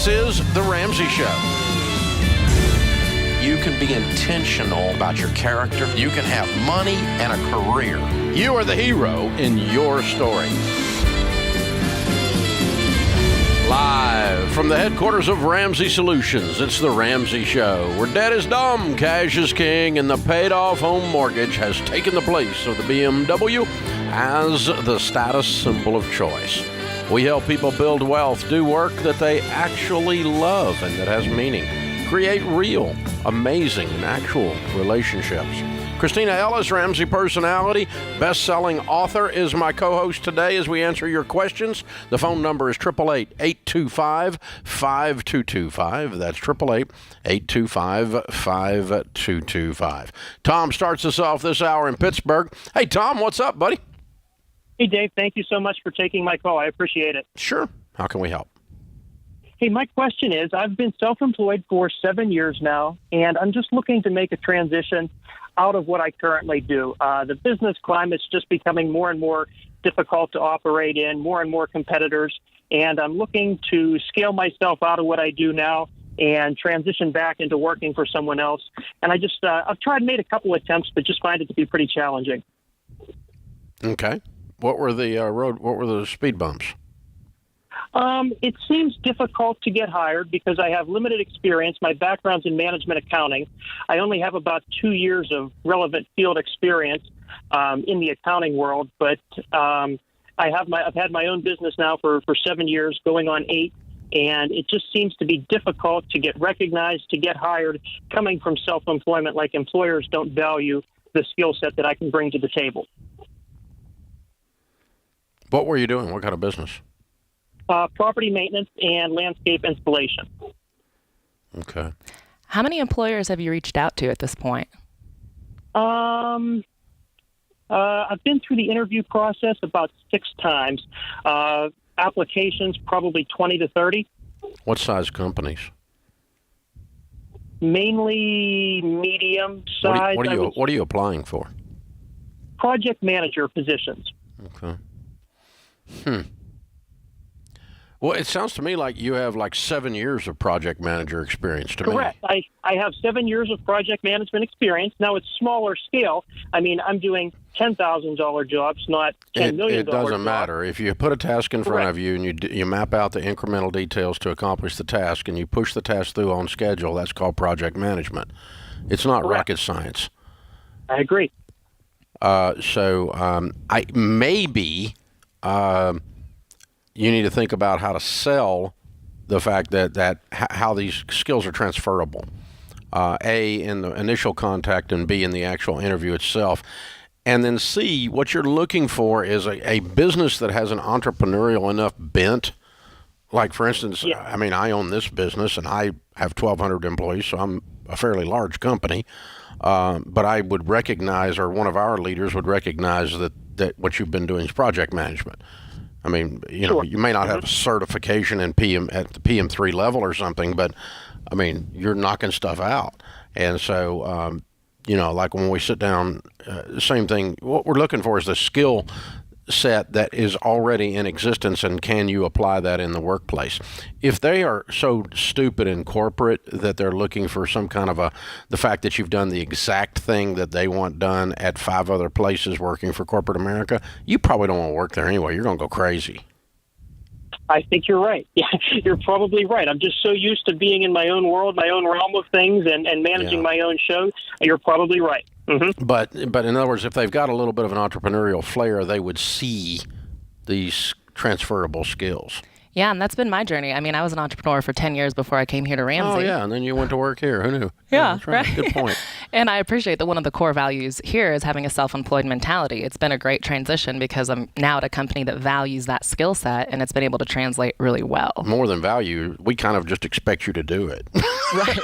This is The Ramsey Show. You can be intentional about your character. You can have money and a career. You are the hero in your story. Live from the headquarters of Ramsey Solutions, it's The Ramsey Show, where debt is dumb, cash is king, and the paid-off home mortgage has taken the place of the BMW as the status symbol of choice. We help people build wealth, do work that they actually love and that has meaning, create real, amazing, and actual relationships. Christina Ellis, Ramsey personality, best-selling author, is my co-host today as we answer your questions. The phone number is 888-825-5225. That's 888-825-5225. Tom starts us off this hour in Pittsburgh. Hey, Tom, what's up, buddy? Hey, Dave, thank you so much for taking my call. I appreciate it. Sure. How can we help? Hey, my question is, I've been self-employed for 7 years now, and I'm just looking to make a transition out of what I currently do. The business climate's just becoming more and more difficult to operate in, more and more competitors, and I'm looking to scale myself out of what I do now and transition back into working for someone else. And I've made a couple attempts, but just find it to be pretty challenging. Okay. What were the speed bumps? It seems difficult to get hired because I have limited experience. My background's in management accounting. I only have about 2 years of relevant field experience in the accounting world, but I've had my own business now for 7 years, going on 8, and it just seems to be difficult to get recognized, to get hired, coming from self-employment. Like, employers don't value the skill set that I can bring to the table. What were you doing? What kind of business? Property maintenance and landscape installation. Okay. How many employers have you reached out to at this point? I've been through the interview process about 6 times. Applications, probably 20 to 30. What size companies? Mainly medium size. What are you applying for? Project manager positions. Okay. Well, it sounds to me like you have like 7 years of project manager experience to Correct. me. I have 7 years of project management experience. Now, it's smaller scale. I mean, I'm doing $10,000 jobs, not $10 million It doesn't jobs. matter. If you put a task in front Correct. of you and you map out the incremental details to accomplish the task and you push the task through on schedule, that's called project management. It's not Correct. rocket science. I agree. You need to think about how to sell the fact that how these skills are transferable. A, in the initial contact, and B, in the actual interview itself. And then C, what you're looking for is a business that has an entrepreneurial enough bent. Like, for instance, Yeah. I mean, I own this business and I have 1,200 employees, so I'm a fairly large company. But I would recognize, or one of our leaders would recognize that what you've been doing is project management. I mean, Sure. you may not have a certification in PM at the PM3 level or something, but I mean, you're knocking stuff out. And so, like when we sit down, same thing. What we're looking for is the skill set that is already in existence, and can you apply that in the workplace? If they are so stupid in corporate that they're looking for some kind of the fact that you've done the exact thing that they want done at 5 other places working for corporate America, you probably don't want to work there anyway. You're going to go crazy. I think you're right. Yeah, you're probably right. I'm just so used to being in my own world, my own realm of things, and managing my own show. You're probably right. Mm-hmm. But in other words, if they've got a little bit of an entrepreneurial flair, they would see these transferable skills. Yeah, and that's been my journey. I mean, I was an entrepreneur for 10 years before I came here to Ramsey. Oh, yeah, and then you went to work here. Who knew? Yeah, that's right. Good point. And I appreciate that one of the core values here is having a self-employed mentality. It's been a great transition because I'm now at a company that values that skill set, and it's been able to translate really well. More than value, we kind of just expect you to do it. Right.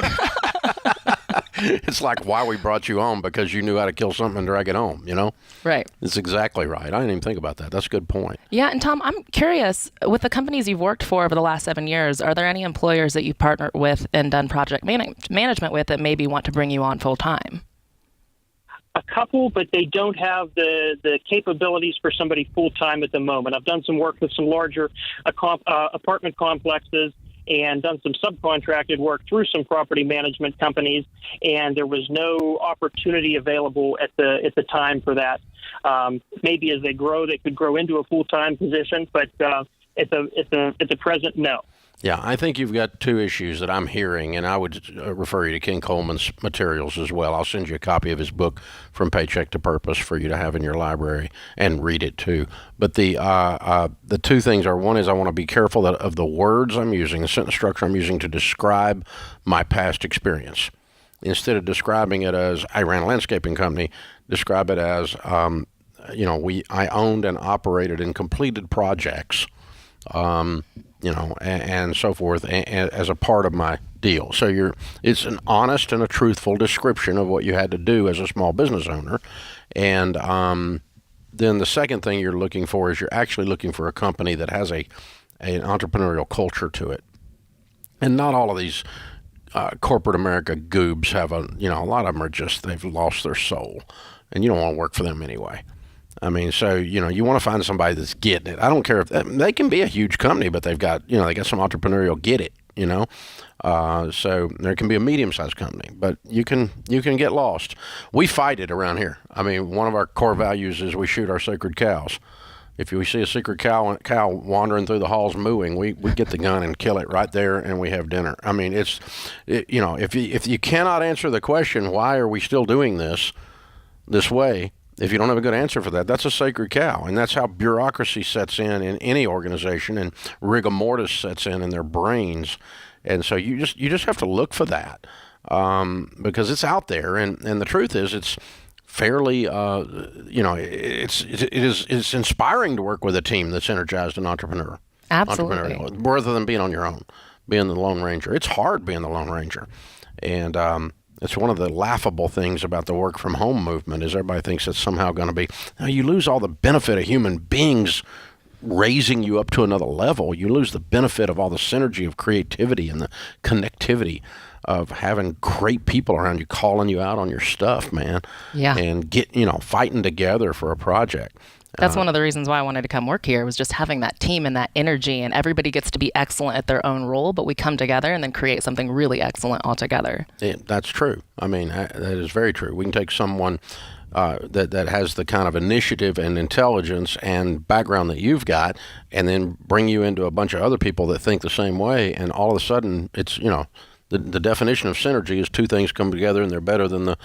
It's like why we brought you on, because you knew how to kill something and drag it home, you know? Right. It's exactly right. I didn't even think about that. That's a good point. Yeah, and Tom, I'm curious, with the companies you've worked for over the last 7 years, are there any employers that you've partnered with and done project management with that maybe want to bring you on full time? A couple, but they don't have the capabilities for somebody full time at the moment. I've done some work with some larger apartment complexes, and done some subcontracted work through some property management companies, and there was no opportunity available at the time for that. Maybe as they grow, they could grow into a full-time position, but at the present, no. Yeah, I think you've got two issues that I'm hearing, and I would refer you to King Coleman's materials as well. I'll send you a copy of his book, From Paycheck to Purpose, for you to have in your library and read it too. But the two things are, one is I want to be careful of the words I'm using, the sentence structure I'm using to describe my past experience. Instead of describing it as I ran a landscaping company, describe it as I owned and operated and completed projects. And so forth, as a part of my deal. So it's an honest and a truthful description of what you had to do as a small business owner. And then the second thing you're looking for is you're actually looking for a company that has an entrepreneurial culture to it. And not all of these corporate America goobs have a lot of them are just, they've lost their soul. And you don't want to work for them anyway. I mean, so, you want to find somebody that's getting it. I don't care if they can be a huge company, but they've got, they got some entrepreneurial get it, So there can be a medium-sized company, but you can get lost. We fight it around here. I mean, one of our core values is we shoot our sacred cows. If we see a sacred cow wandering through the halls mooing, we get the gun and kill it right there, and we have dinner. I mean, if you cannot answer the question, why are we still doing this way? If you don't have a good answer for that, that's a sacred cow. And that's how bureaucracy sets in any organization, and rigor mortis sets in their brains. And so you just have to look for that because it's out there. And the truth is it's fairly, it's inspiring to work with a team that's energized and entrepreneurial. Absolutely. Rather than being on your own, being the Lone Ranger. It's hard being the Lone Ranger. And it's one of the laughable things about the work from home movement is everybody thinks it's somehow going to be, you lose all the benefit of human beings raising you up to another level. You lose the benefit of all the synergy of creativity and the connectivity of having great people around you calling you out on your stuff, man. Yeah. And fighting together for a project. That's one of the reasons why I wanted to come work here, was just having that team and that energy, and everybody gets to be excellent at their own role, but we come together and then create something really excellent all together. That's true. I mean, that is very true. We can take someone that has the kind of initiative and intelligence and background that you've got, and then bring you into a bunch of other people that think the same way, and all of a sudden it's, the definition of synergy is two things come together and they're better than the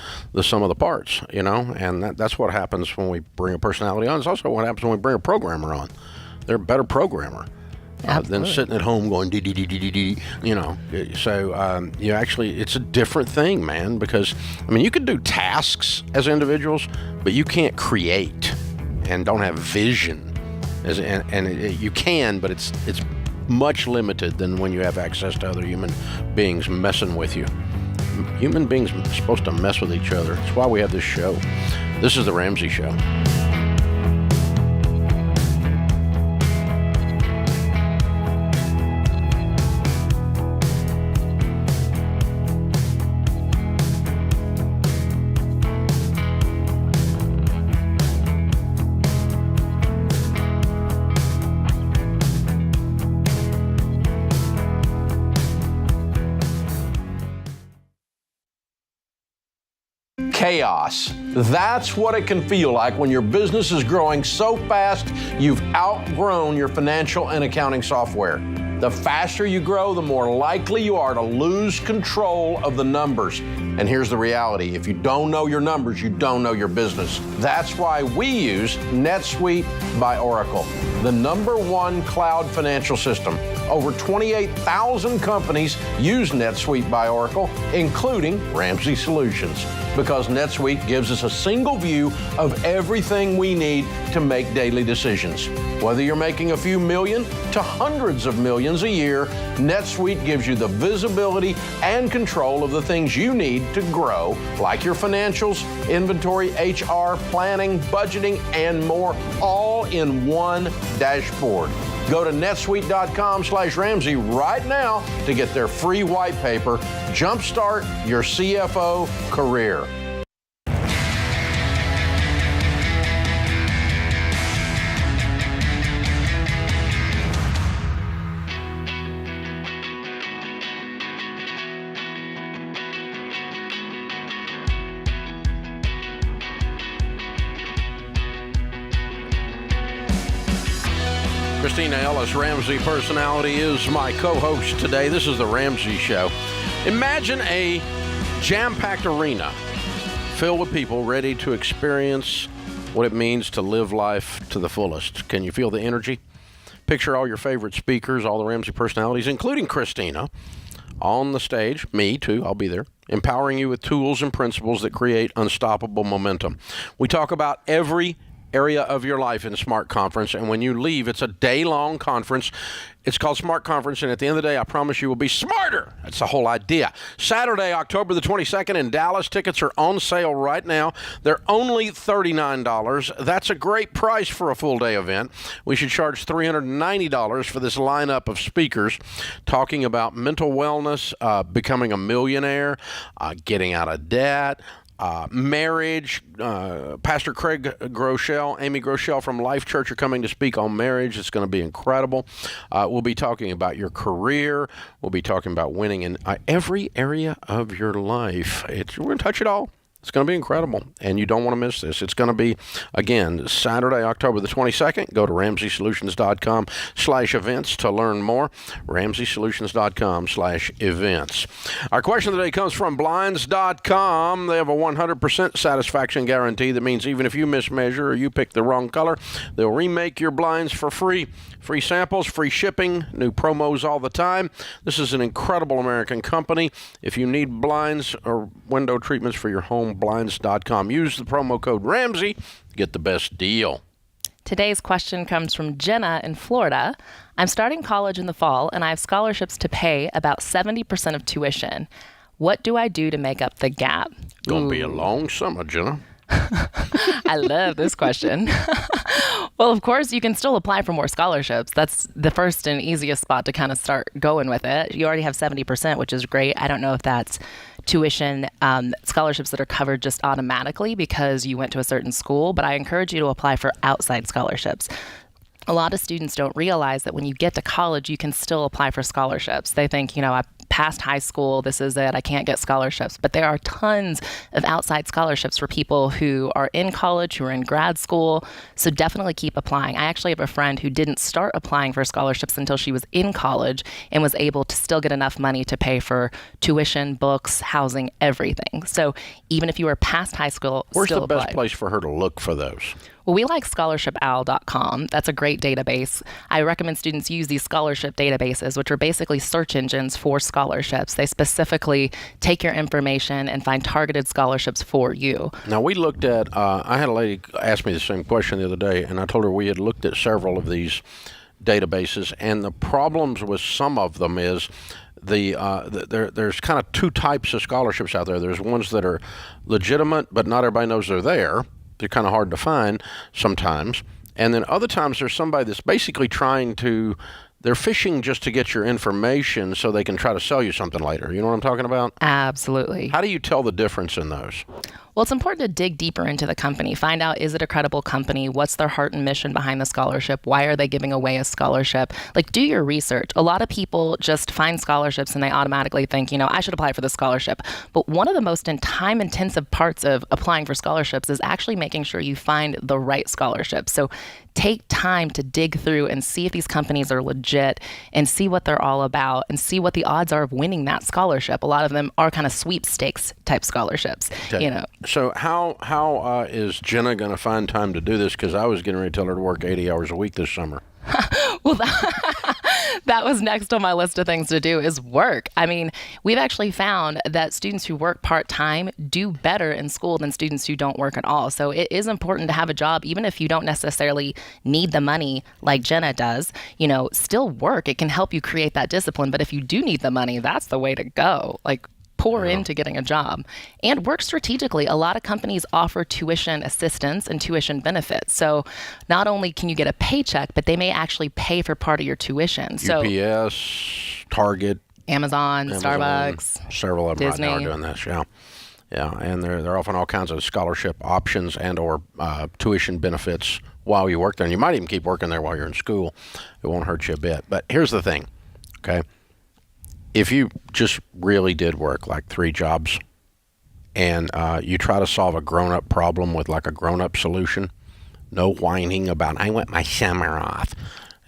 sum of the parts, and that's what happens when we bring a personality on. It's also what happens when we bring a programmer on. They're a better programmer than sitting at home going dee. So you actually, it's a different thing, man, because you can do tasks as individuals, but you can't create and don't have vision you can, but it's much limited than when you have access to other human beings messing with you. Human beings are supposed to mess with each other. That's why we have this show. This is the Ramsey Show. Chaos. That's what it can feel like when your business is growing so fast you've outgrown your financial and accounting software. The faster you grow, the more likely you are to lose control of the numbers. And here's the reality. If you don't know your numbers, you don't know your business. That's why we use NetSuite by Oracle, the #1 cloud financial system. Over 28,000 companies use NetSuite by Oracle, including Ramsey Solutions, because NetSuite gives us a single view of everything we need to make daily decisions. Whether you're making a few million to hundreds of millions a year, NetSuite gives you the visibility and control of the things you need to grow, like your financials, inventory, HR, planning, budgeting, and more, all in one dashboard. Go to netsuite.com/Ramsey right now to get their free white paper. Jumpstart your CFO career. Christina Ellis, Ramsey personality, is my co-host today. This is the Ramsey Show. Imagine a jam-packed arena filled with people ready to experience what it means to live life to the fullest. Can you feel the energy? Picture all your favorite speakers, all the Ramsey personalities, including Christina, on the stage. Me, too. I'll be there. Empowering you with tools and principles that create unstoppable momentum. We talk about every area of your life in Smart Conference, and when you leave, it's a day-long conference. It's called Smart Conference, and at the end of the day, I promise you will be smarter. That's the whole idea. Saturday, October the 22nd in Dallas. Tickets are on sale right now. They're only $39. That's a great price for a full-day event. We should charge $390 for this lineup of speakers talking about mental wellness, becoming a millionaire, getting out of debt, marriage. Pastor Craig Groeschel, Amy Groeschel from Life Church are coming to speak on marriage. It's going to be incredible. We'll be talking about your career. We'll be talking about winning in every area of your life. We're going to touch it all. It's going to be incredible, and you don't want to miss this. It's going to be, again, Saturday, October the 22nd. Go to RamseySolutions.com/events to learn more. RamseySolutions.com/events. Our question of the day comes from Blinds.com. They have a 100% satisfaction guarantee. That means even if you mismeasure or you pick the wrong color, they'll remake your blinds for free. Free samples, free shipping, new promos all the time. This is an incredible American company. If you need blinds or window treatments for your home, Blinds.com. Use the promo code Ramsey, get the best deal. Today's question comes from Jenna in Florida. I'm starting college in the fall, and I have scholarships to pay about 70% of tuition. What do I do to make up the gap? Gonna be a long summer, Jenna. I love this question. Well, of course, you can still apply for more scholarships. That's the first and easiest spot to kind of start going with it. You already have 70%, which is great. I don't know if that's tuition scholarships that are covered just automatically because you went to a certain school, but I encourage you to apply for outside scholarships. A lot of students don't realize that when you get to college, you can still apply for scholarships. They think, I passed high school, this is it, I can't get scholarships. But there are tons of outside scholarships for people who are in college, who are in grad school. So definitely keep applying. I actually have a friend who didn't start applying for scholarships until she was in college and was able to still get enough money to pay for tuition, books, housing, everything. So even if you were past high school, where's still the best apply. place for her to look for those? Well, we like scholarshipowl.com. That's a great database. I recommend students use these scholarship databases, which are basically search engines for scholarships. They specifically take your information and find targeted scholarships for you. Now, we looked at, I had a lady ask me the same question the other day, and I told her we had looked at several of these databases, and the problems with some of them is there's kind of two types of scholarships out there. There's ones that are legitimate, but not everybody knows they're there. They're kind of hard to find sometimes. And then other times there's somebody that's basically they're fishing just to get your information so they can try to sell you something later. You know what I'm talking about? Absolutely. How do you tell the difference in those? Well, it's important to dig deeper into the company. Find out, is it a credible company? What's their heart and mission behind the scholarship? Why are they giving away a scholarship? Do your research. A lot of people just find scholarships and they automatically think, I should apply for this scholarship. But one of the most time-intensive parts of applying for scholarships is actually making sure you find the right scholarship. So take time to dig through and see if these companies are legit and see what they're all about and see what the odds are of winning that scholarship. A lot of them are kind of sweepstakes type scholarships, Okay. So how is Jenna going to find time to do this? Because I was getting ready to tell her to work 80 hours a week this summer. Well, that was next on my list of things to do is work. I mean, we've actually found that students who work part-time do better in school than students who don't work at all. So it is important to have a job, even if you don't necessarily need the money like Jenna does, still work. It can help you create that discipline. But if you do need the money, that's the way to go. Pour into getting a job and work strategically. A lot of companies offer tuition assistance and tuition benefits. So not only can you get a paycheck, but they may actually pay for part of your tuition. So UPS, Target, Amazon, Starbucks, several of them Disney. right now are doing this. Yeah, and they're offering all kinds of scholarship options and or tuition benefits while you work there. And you might even keep working there while you're in school. It won't hurt you a bit. But here's the thing, okay? If you just really did work like 3 jobs and you try to solve a grown-up problem with like a grown-up solution, no whining about, I want my summer off.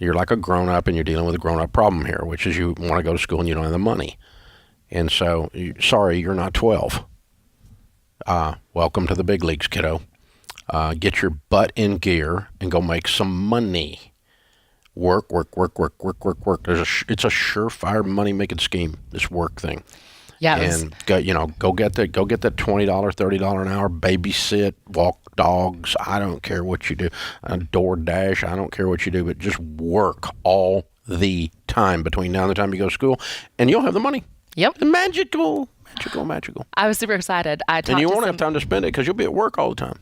You're like a grown-up, and you're dealing with a grown-up problem here, which is you want to go to school and you don't have the money. And so, sorry, you're not 12. Welcome to the big leagues, kiddo. Get your butt in gear and go make some money. Work. It's a surefire money-making scheme, this work thing. Yeah, and go get that $20, $30 an hour, babysit, walk dogs. I don't care what you do. DoorDash. I don't care what you do, but just work all the time between now and the time you go to school, and you'll have the money. Yep. Magical. I was super excited. And you won't have time to spend it because you'll be at work all the time.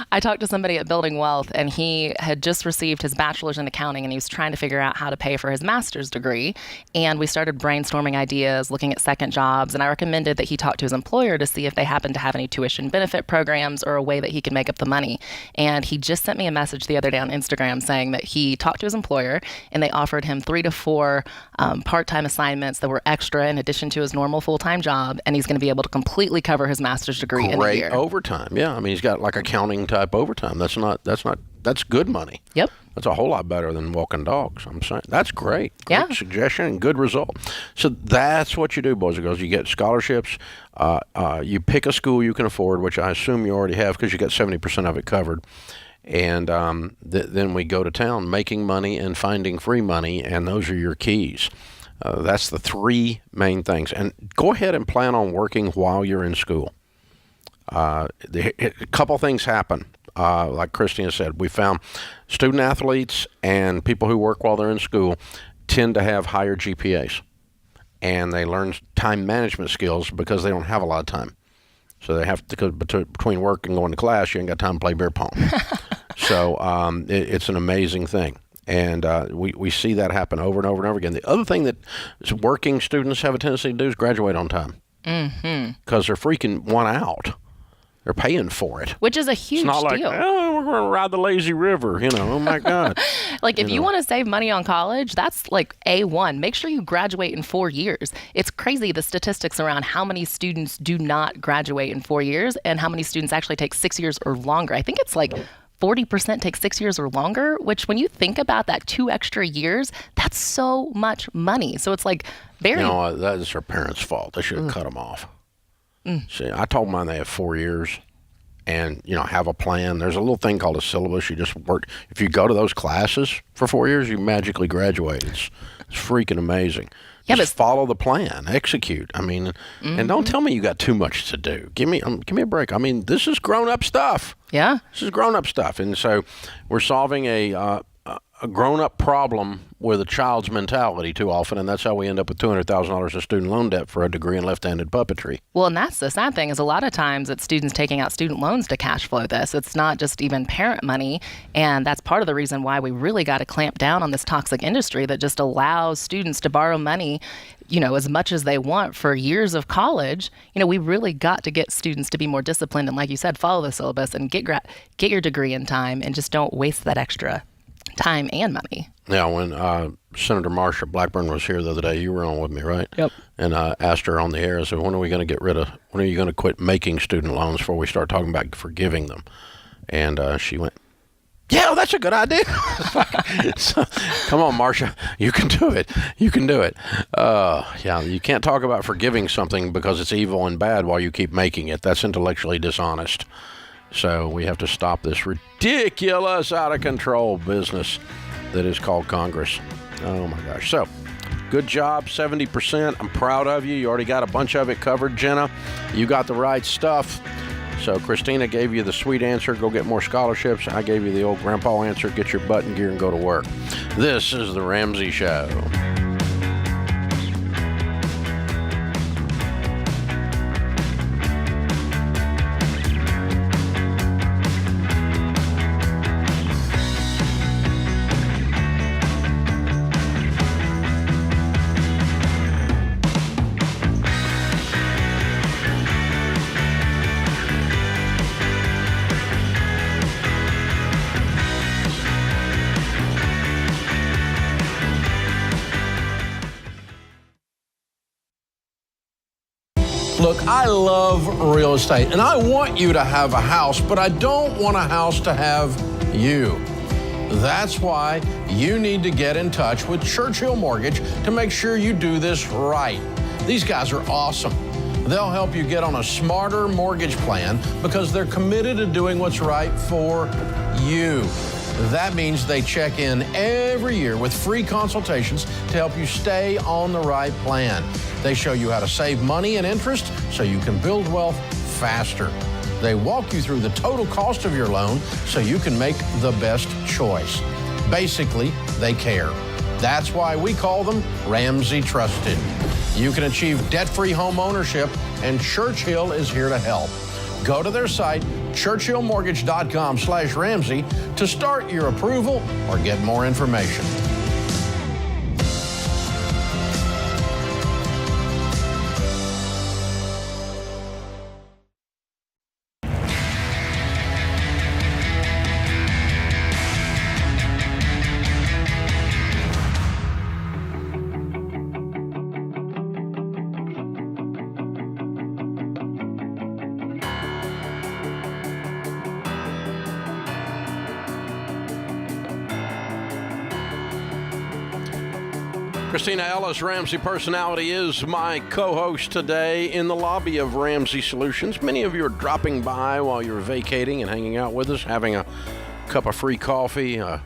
I talked to somebody at Building Wealth, and he had just received his bachelor's in accounting, and he was trying to figure out how to pay for his master's degree. And we started brainstorming ideas, looking at second jobs, and I recommended that he talk to his employer to see if they happened to have any tuition benefit programs or a way that he could make up the money. And he just sent me a message the other day on Instagram saying that he talked to his employer, and they offered him 3 to 4 part-time assignments that were extra in addition to his normal full-time job, and he's going to be able to completely cover his master's degree in a year. Great overtime. Yeah, I mean, he's got like accounting type overtime. That's good money. Yep. That's a whole lot better than walking dogs. I'm saying that's great. Yeah. Great suggestion and good result. So that's what you do, boys and girls. You get scholarships. You pick a school you can afford, which I assume you already have because you got 70% of it covered. And then we go to town making money and finding free money, and those are your keys. That's the 3 main things. And go ahead and plan on working while you're in school. A couple things happen. Like Christina said, we found student athletes and people who work while they're in school tend to have higher GPAs. And they learn time management skills because they don't have a lot of time. So they have to go between work and going to class, you ain't got time to play beer pong. So it's an amazing thing. And we see that happen over and over and over again. The other thing that working students have a tendency to do is graduate on time. Because they're freaking one out. They're paying for it. Which is a huge deal. It's not like, oh, we're going to ride the lazy river, oh my God. Like if you want to save money on college, that's like A1. Make sure you graduate in 4 years. It's crazy the statistics around how many students do not graduate in 4 years and how many students actually take 6 years or longer. I think it's like 40% take 6 years or longer, which when you think about that 2 extra years, that's so much money. So it's like very... that is their parents' fault. They should have cut them off. See, I told mine they have 4 years and, have a plan. There's a little thing called a syllabus. You just work. If you go to those classes for 4 years, you magically graduate. It's freaking amazing. Yeah, just follow the plan, execute. I mean, and don't tell me you got too much to do. Give me a break. I mean, this is grown-up stuff. Yeah. This is grown-up stuff. And so we're solving a grown-up problem with a child's mentality too often, and that's how we end up with $200,000 in student loan debt for a degree in left-handed puppetry. Well, and that's the sad thing is a lot of times it's students taking out student loans to cash flow this. It's not just even parent money, and that's part of the reason why we really got to clamp down on this toxic industry that just allows students to borrow money, as much as they want for years of college. We really got to get students to be more disciplined and, like you said, follow the syllabus and get your degree in time and just don't waste that extra time and money. Yeah, when Senator Marsha Blackburn was here the other day, you were on with me, right? Yep. And I asked her on the air, I said, when are you going to quit making student loans before we start talking about forgiving them? And she went, yeah, that's a good idea. So, come on, Marsha, you can do it. You can do it. Yeah, you can't talk about forgiving something because it's evil and bad while you keep making it. That's intellectually dishonest. So we have to stop this ridiculous, out of control business that is called Congress. Oh my gosh. So good job, 70%. I'm proud of you. You already got a bunch of it covered, Jenna. You got the right stuff. So Christina gave you the sweet answer, go get more scholarships. I gave you the old grandpa answer, get your butt in gear and go to work. This is the Ramsey Show. Look, I love real estate, and I want you to have a house, but I don't want a house to have you. That's why you need to get in touch with Churchill Mortgage to make sure you do this right. These guys are awesome. They'll help you get on a smarter mortgage plan because they're committed to doing what's right for you. That means they check in every year with free consultations to help you stay on the right plan. They show you how to save money and interest so you can build wealth faster. They walk you through the total cost of your loan so you can make the best choice. Basically, they care. That's why we call them Ramsey Trusted. You can achieve debt-free home ownership, and Churchill is here to help. Go to their site, churchillmortgage.com/Ramsey, to start your approval or get more information. Christina Ellis, Ramsey Personality, is my co-host today in the lobby of Ramsey Solutions. Many of you are dropping by while you're vacating and hanging out with us, having a cup of free coffee, a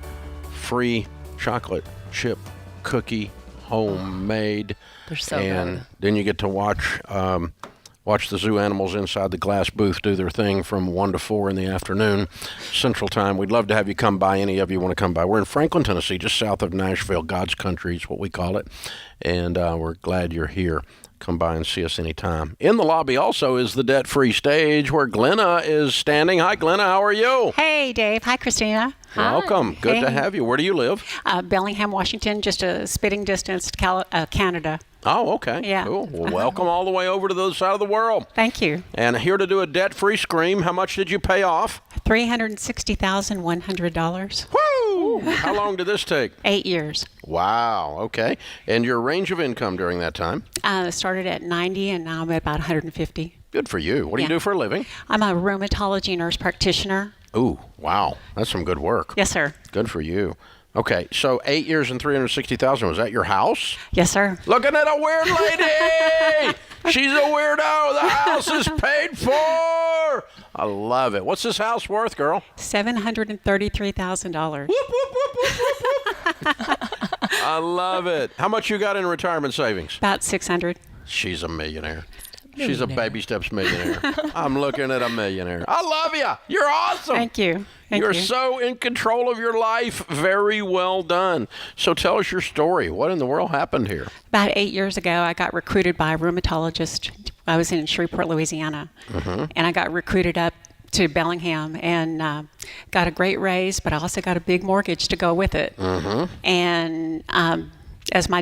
free chocolate chip cookie, homemade. They're so and good. Then you get to watch the zoo animals inside the glass booth do their thing from 1 to 4 in the afternoon Central Time. We'd love to have you come by. Any of you want to come by. We're in Franklin, Tennessee, just south of Nashville. God's country is what we call it. And we're glad you're here. Come by and see us anytime. In the lobby also is the debt-free stage where Glenna is standing. Hi, Glenna. How are you? Hey, Dave. Hi, Christina. Welcome. Good to Hey. have you. Where do you live? Bellingham, Washington, just a spitting distance to Canada. Oh, okay. Yeah. Cool. Well, welcome all the way over to the other side of the world. Thank you. And here to do a debt-free scream. How much did you pay off? $360,100. Woo! How long did this take? 8 years. Wow. Okay. And your range of income during that time? Started at 90 and now I'm at about 150. Good for you. What do you Yeah. do for a living? I'm a rheumatology nurse practitioner. Ooh, wow. That's some good work. Yes, sir. Good for you. Okay, so 8 years and $360,000. Was that your house? Yes, sir. Looking at a weird lady. She's a weirdo. The house is paid for. I love it. What's this house worth, girl? $733,000. Whoop, whoop, whoop, whoop, whoop, whoop. I love it. How much you got in retirement savings? About 600. She's a millionaire. She's a baby steps millionaire. I'm looking at a millionaire. I love you. You're awesome. Thank you. Thank You're you. so in control of your life. Very well done. So tell us your story. What in the world happened here? About 8 years ago, I got recruited by a rheumatologist. I was in Shreveport, Louisiana, and I got recruited up to Bellingham and got a great raise, but I also got a big mortgage to go with it. And as my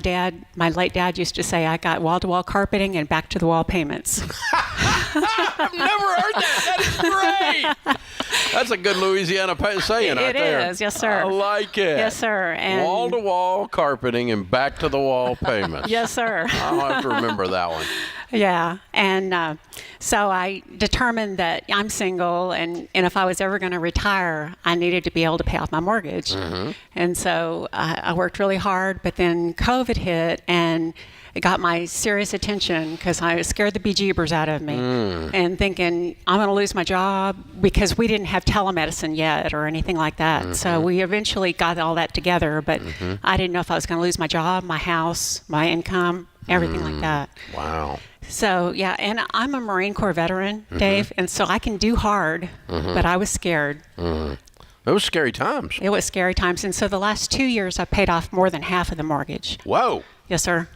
late dad used to say, I got wall-to-wall carpeting and back-to-the-wall payments. I've never heard that. That is great. That's a good Louisiana saying right there. It is, yes, sir. I like it. Yes, sir. And Wall-to-wall carpeting and back-to-the-wall payments. yes, sir. I'll have to remember that one. Yeah, and so I determined that I'm single, and if I was ever going to retire, I needed to be able to pay off my mortgage. And so I worked really hard, but then COVID hit, and it got my serious attention because I scared the bejeebers out of me and thinking, I'm going to lose my job because we didn't have telemedicine yet or anything like that. So we eventually got all that together, but I didn't know if I was going to lose my job, my house, my income, everything like that. Wow. So, yeah, and I'm a Marine Corps veteran, Dave, and so I can do hard, but I was scared. It was scary times. It was scary times. And so the last 2 years, I paid off more than half of the mortgage. Whoa. Yes, sir.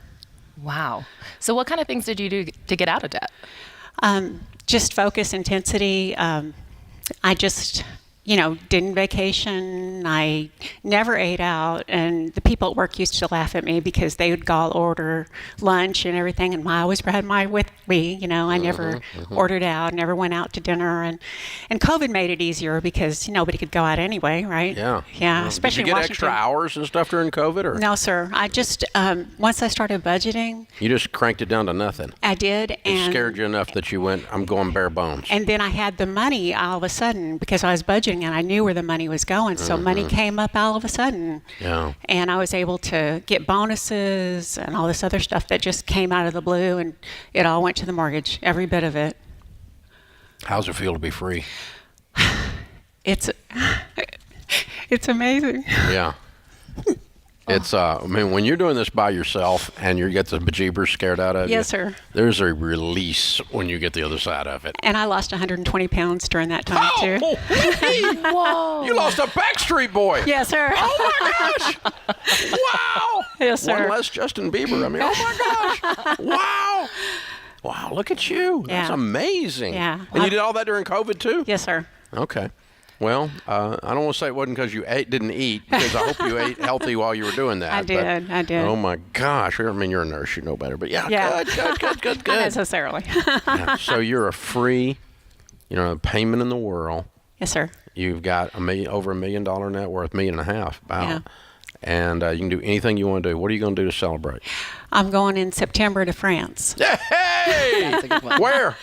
Wow. So what kind of things did you do to get out of debt? Just focus, intensity. I just, didn't vacation. I never ate out. And the people at work used to laugh at me because they would all order lunch and everything. And I always had my with me. I never ordered out, never went out to dinner. And COVID made it easier because nobody could go out anyway, right? Yeah. Yeah, especially Did you in get Washington. extra hours and stuff during COVID? Or No, sir. I just, once I started budgeting, you just cranked it down to nothing? I did. It And scared you enough that you went, I'm going bare bones. And then I had the money all of a sudden because I was budgeting budgeting, and I knew where the money was going. So money came up all of a sudden. Yeah. And I was able to get bonuses and all this other stuff that just came out of the blue, and it all went to the mortgage, every bit of it. How's it feel to be free? It's amazing. Yeah. It's, I mean, when you're doing this by yourself and you get the bejeebers scared out of you. Yes, sir. There's a release when you get the other side of it. And I lost 120 pounds during that time, too. Whoa. You lost a Backstreet Boy. Yes, sir. Oh, my gosh. Wow. Yes, sir. One less Justin Bieber. I mean, oh, my gosh. Wow. Wow, look at you. That's Yeah. amazing. Yeah. And you did all that during COVID, too? Yes, sir. Okay. Well, I don't want to say it wasn't because you didn't eat, because I hope you ate healthy while you were doing that. I did. Oh, my gosh. I mean, you're a nurse. You know better. But, yeah. Good. Not necessarily. Yeah, so you're a free, payment in the world. Yes, sir. You've got over $1 million net worth, $1.5 million. Wow. Yeah. And you can do anything you want to do. What are you going to do to celebrate? I'm going in September to France. Hey! That's a good one. Where?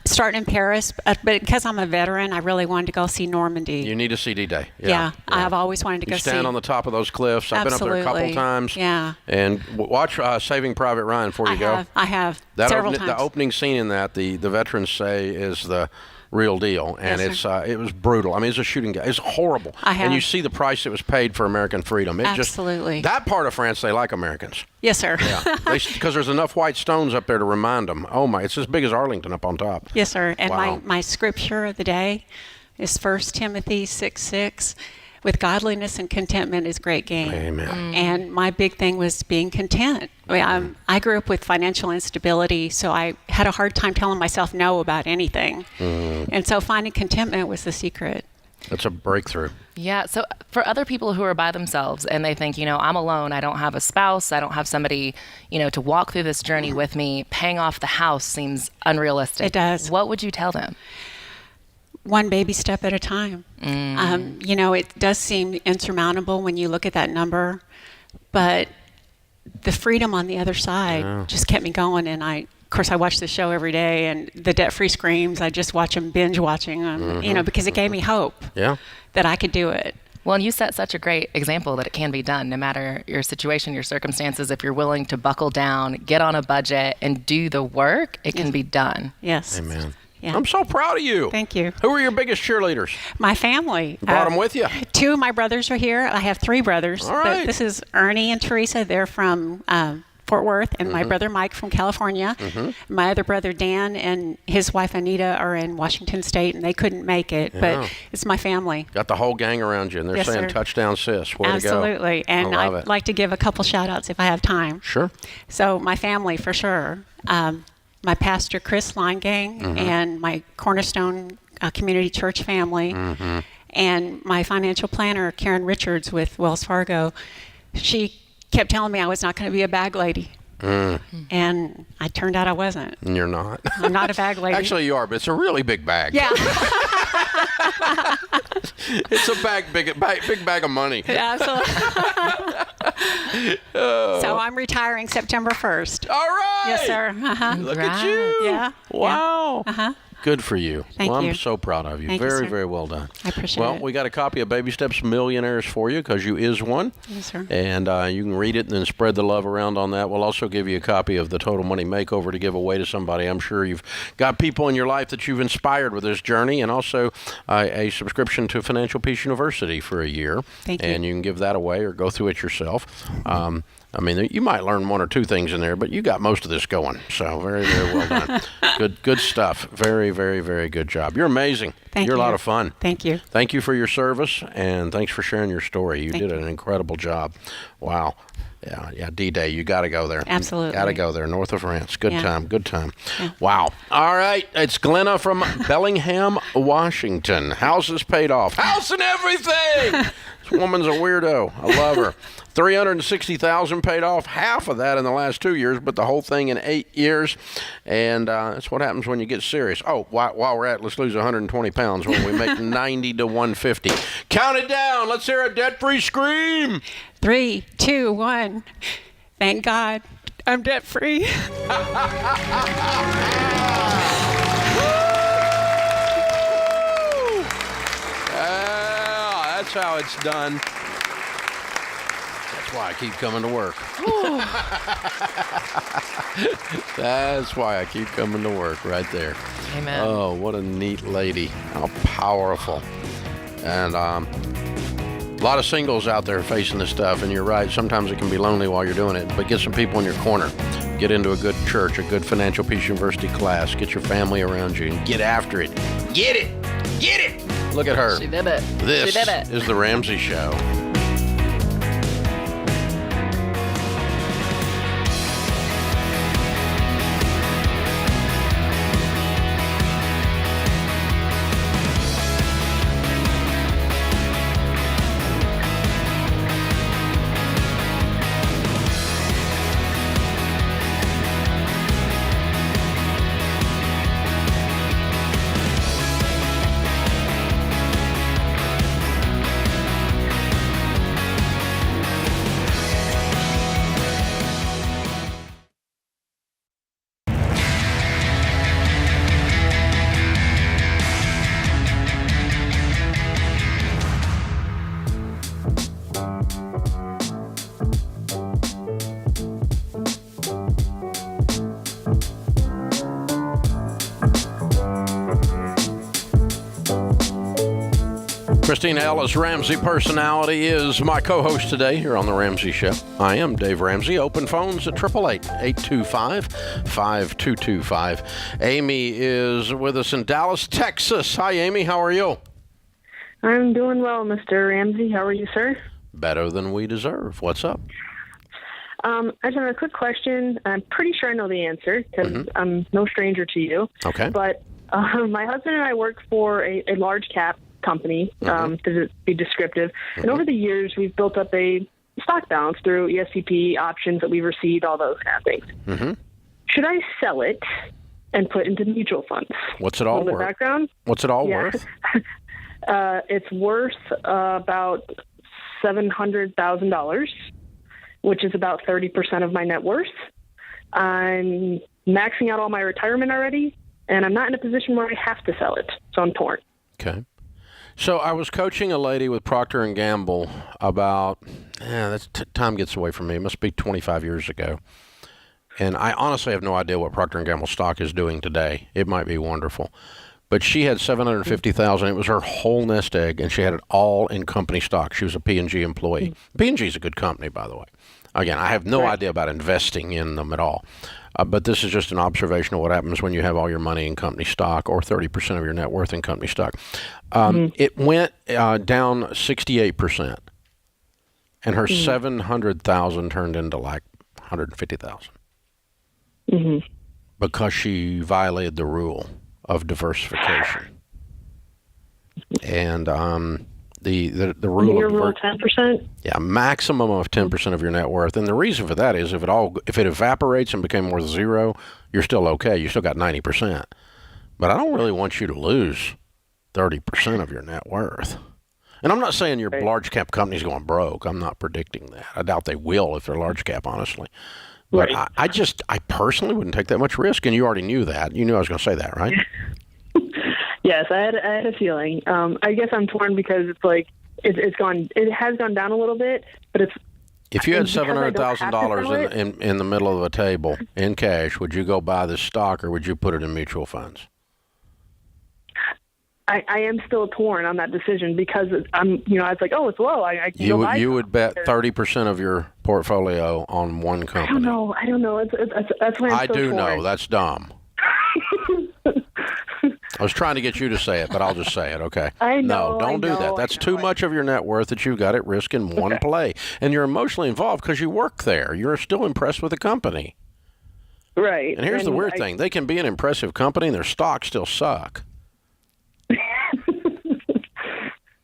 Starting in Paris, but because I'm a veteran, I really wanted to go see Normandy. You need to see D-Day. Yeah, I've always wanted to You go see. stand on the top of those cliffs. I've been up there a couple Absolutely. times. Yeah. And watch Saving Private Ryan before you go. I have That several times. The opening scene in that, the veterans say, is the real deal, and Yes, it was brutal. I mean, it's a shooting game. It's horrible. And you see the price that was paid for American freedom. Absolutely. That part of France, they like Americans. Yes, sir. Yeah, because there's enough white stones up there to remind them. Oh my, it's as big as Arlington up on top. Yes, sir. And Wow. my scripture of the day is 1 Timothy 6:6. With godliness and contentment is great gain. Amen. And my big thing was being content. I grew up with financial instability, so I had a hard time telling myself no about anything. And so finding contentment was the secret. That's a breakthrough. Yeah. So for other people who are by themselves and they think, I'm alone, I don't have a spouse, I don't have somebody, to walk through this journey with me, paying off the house seems unrealistic. It does. What would you tell them? One baby step at a time. It does seem insurmountable when you look at that number, but the freedom on the other side just kept me going. And of course, I watch the show every day, and the debt-free screams, I just watch them, binge watching them, because it gave me hope that I could do it. Well, and you set such a great example that it can be done no matter your situation, your circumstances. If you're willing to buckle down, get on a budget, and do the work, it can be done. Yes. Amen. Yeah. I'm so proud of you. Thank you. Who are your biggest cheerleaders? My family. You brought them with you? 2 of my brothers are here. I have 3 brothers. All right. But this is Ernie and Teresa. They're from Fort Worth, and my brother Mike from California. My other brother Dan and his wife Anita are in Washington State, and they couldn't make it. Yeah. But it's my family. Got the whole gang around you, and they're Yes, saying sir. touchdown sis. Way Absolutely. to go. And I love I'd it. like to give a couple shout-outs if I have time. Sure. So my family, for sure. My pastor, Chris Linegang, and my Cornerstone Community Church family, and my financial planner, Karen Richards with Wells Fargo. She kept telling me I was not going to be a bag lady. And I turned out I wasn't. And you're not. I'm not a bag lady. Actually, you are, but it's a really big bag. Yeah. It's a big bag of money. Absolutely. So I'm retiring September 1st. All right. Yes, sir. Look at Right. you. Yeah. Wow. Uh-huh. Good for you. Thank well, you. I'm so proud of you. Thank you, very, sir. very well done. I appreciate well, it. we got a copy of Baby Steps Millionaires for you because you is one. Yes, sir. And you can read it and then spread the love around on that. We'll also give you a copy of the Total Money Makeover to give away to somebody. I'm sure you've got people in your life that you've inspired with this journey, and also a subscription to Financial Peace University for a year. Thank you. And you can give that away or go through it yourself. I mean, you might learn 1 or 2 things in there, but you got most of this going. So very, very well done. Good stuff. Very, very, very good job. You're amazing. Thank You're you. a lot of fun. Thank you. Thank you for your service, and thanks for sharing your story. You Thank did you. an incredible job. Wow. Yeah, D-Day, you got to go there. Absolutely. Got to go there, north of France. Good Yeah. time. Wow. All right, it's Glenna from Bellingham, Washington. House is paid off. House and everything! This woman's a weirdo. I love her. $360,000 paid off, half of that in the last 2 years, but the whole thing in 8 years. And that's what happens when you get serious. Oh, while we're at, let's lose 120 pounds when we make 90 to 150. Count it down. Let's hear a debt-free scream. 3, 2, 1. Thank God I'm debt free. That's how it's done. That's why I keep coming to work. That's why I keep coming to work right there. Amen. Oh, what a neat lady. How powerful. And a lot of singles out there facing this stuff, and you're right, sometimes it can be lonely while you're doing it, but get some people in your corner. Get into a good church, a good Financial Peace University class, get your family around you, and get after it. Get it! Get it! Look at her. She did it. This She did it. is The Ramsey Show. Christina Ellis, Ramsey Personality, is my co-host today here on The Ramsey Show. I am Dave Ramsey. Open phones at 888-825-5225. Amy is with us in Dallas, Texas. Hi, Amy. How are you? I'm doing well, Mr. Ramsey. How are you, sir? Better than we deserve. What's up? I just have a quick question. I'm pretty sure I know the answer because I'm no stranger to you. Okay. But my husband and I work for a large cap company, to be descriptive. And over the years, we've built up a stock balance through ESPP options that we've received, all those kind of things. Should I sell it and put into mutual funds? What's it all worth? Background? What's it all worth? It's worth about $700,000, which is about 30% of my net worth. I'm maxing out all my retirement already, and I'm not in a position where I have to sell it, so I'm torn. Okay. So I was coaching a lady with Procter & Gamble about, time gets away from me. It must be 25 years ago. And I honestly have no idea what Procter & Gamble stock is doing today. It might be wonderful. But she had $750,000. It was her whole nest egg, and she had it all in company stock. She was a P&G employee. P&G is a good company, by the way. Again, I have no idea about investing in them at all. But this is just an observation of what happens when you have all your money in company stock or 30% of your net worth in company stock. It went down 68%, and her $700,000 turned into like $150,000 because she violated the rule of diversification. And the rule Your rule 10%? Yeah, maximum of 10% of your net worth. And the reason for that is if it evaporates and became worth zero, you're still okay. You still got 90%. But I don't really want you to lose 30% of your net worth. And I'm not saying your large cap company's going broke. I'm not predicting that. I doubt they will if they're large cap, honestly. But I personally wouldn't take that much risk, and you already knew that. You knew I was going to say that, right? Yes, I had a feeling. I guess I'm torn because it's like it has gone down a little bit, but it's. If you had $700,000 in the middle of a table in cash, would you go buy this stock or would you put it in mutual funds? I am still torn on that decision because I was like, oh, it's low. I can go buy you would bet 30% of your portfolio on one company. I don't know. That's why I'm so do torn. know. That's dumb. I was trying to get you to say it, but I'll just say it, okay? I know. No, don't do that. That's too much of your net worth that you've got at risk in one play. And you're emotionally involved because you work there. You're still impressed with the company. Right. And here's the weird thing. They can be an impressive company and their stocks still suck.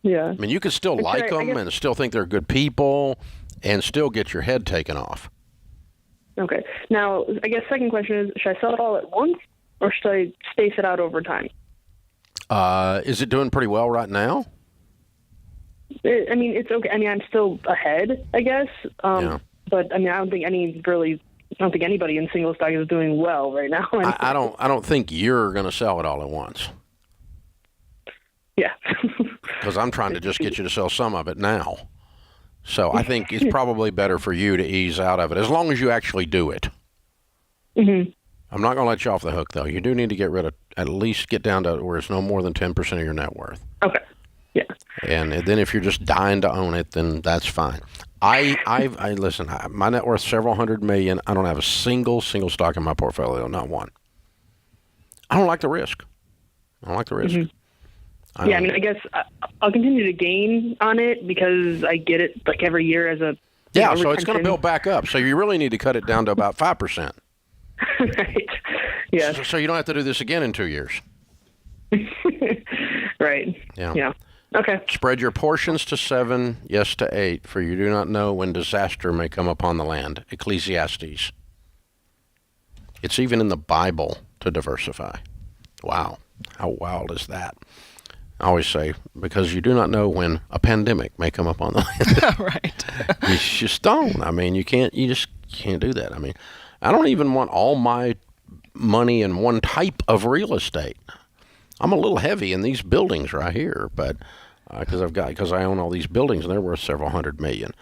Yeah. I mean, you could still like them and still think they're good people and still get your head taken off. Okay. Now, I guess second question is, should I sell it all at once or should I space it out over time? Is it doing pretty well right now? It's okay. I'm still ahead, I guess. But I don't think anybody in single stock is doing well right now. I don't think you're going to sell it all at once. Yeah. because I'm trying to just get you to sell some of it now. So I think it's probably better for you to ease out of it, as long as you actually do it. Mm-hmm. I'm not going to let you off the hook, though. You do need to at least get down to where it's no more than 10% of your net worth. Okay. Yeah. And then if you're just dying to own it, then that's fine. I listen, my net worth several hundred million. I don't have a single stock in my portfolio, not one. I don't like the risk. Mm-hmm. I guess I'll continue to gain on it because I get it like every year as a so it's going to build back up. So you really need to cut it down to about 5%. Right. Yeah. So you don't have to do this again in 2 years. Right. Yeah. Okay. Spread your portions to 7, yes to 8, for you do not know when disaster may come upon the land. Ecclesiastes. It's even in the Bible to diversify. Wow. How wild is that? I always say, because you do not know when a pandemic may come upon the land. Right. You just don't. I mean, you just can't do that. I mean, I don't even want all my money in one type of real estate. I'm a little heavy in these buildings right here, but because I own all these buildings and they're worth several $100 million.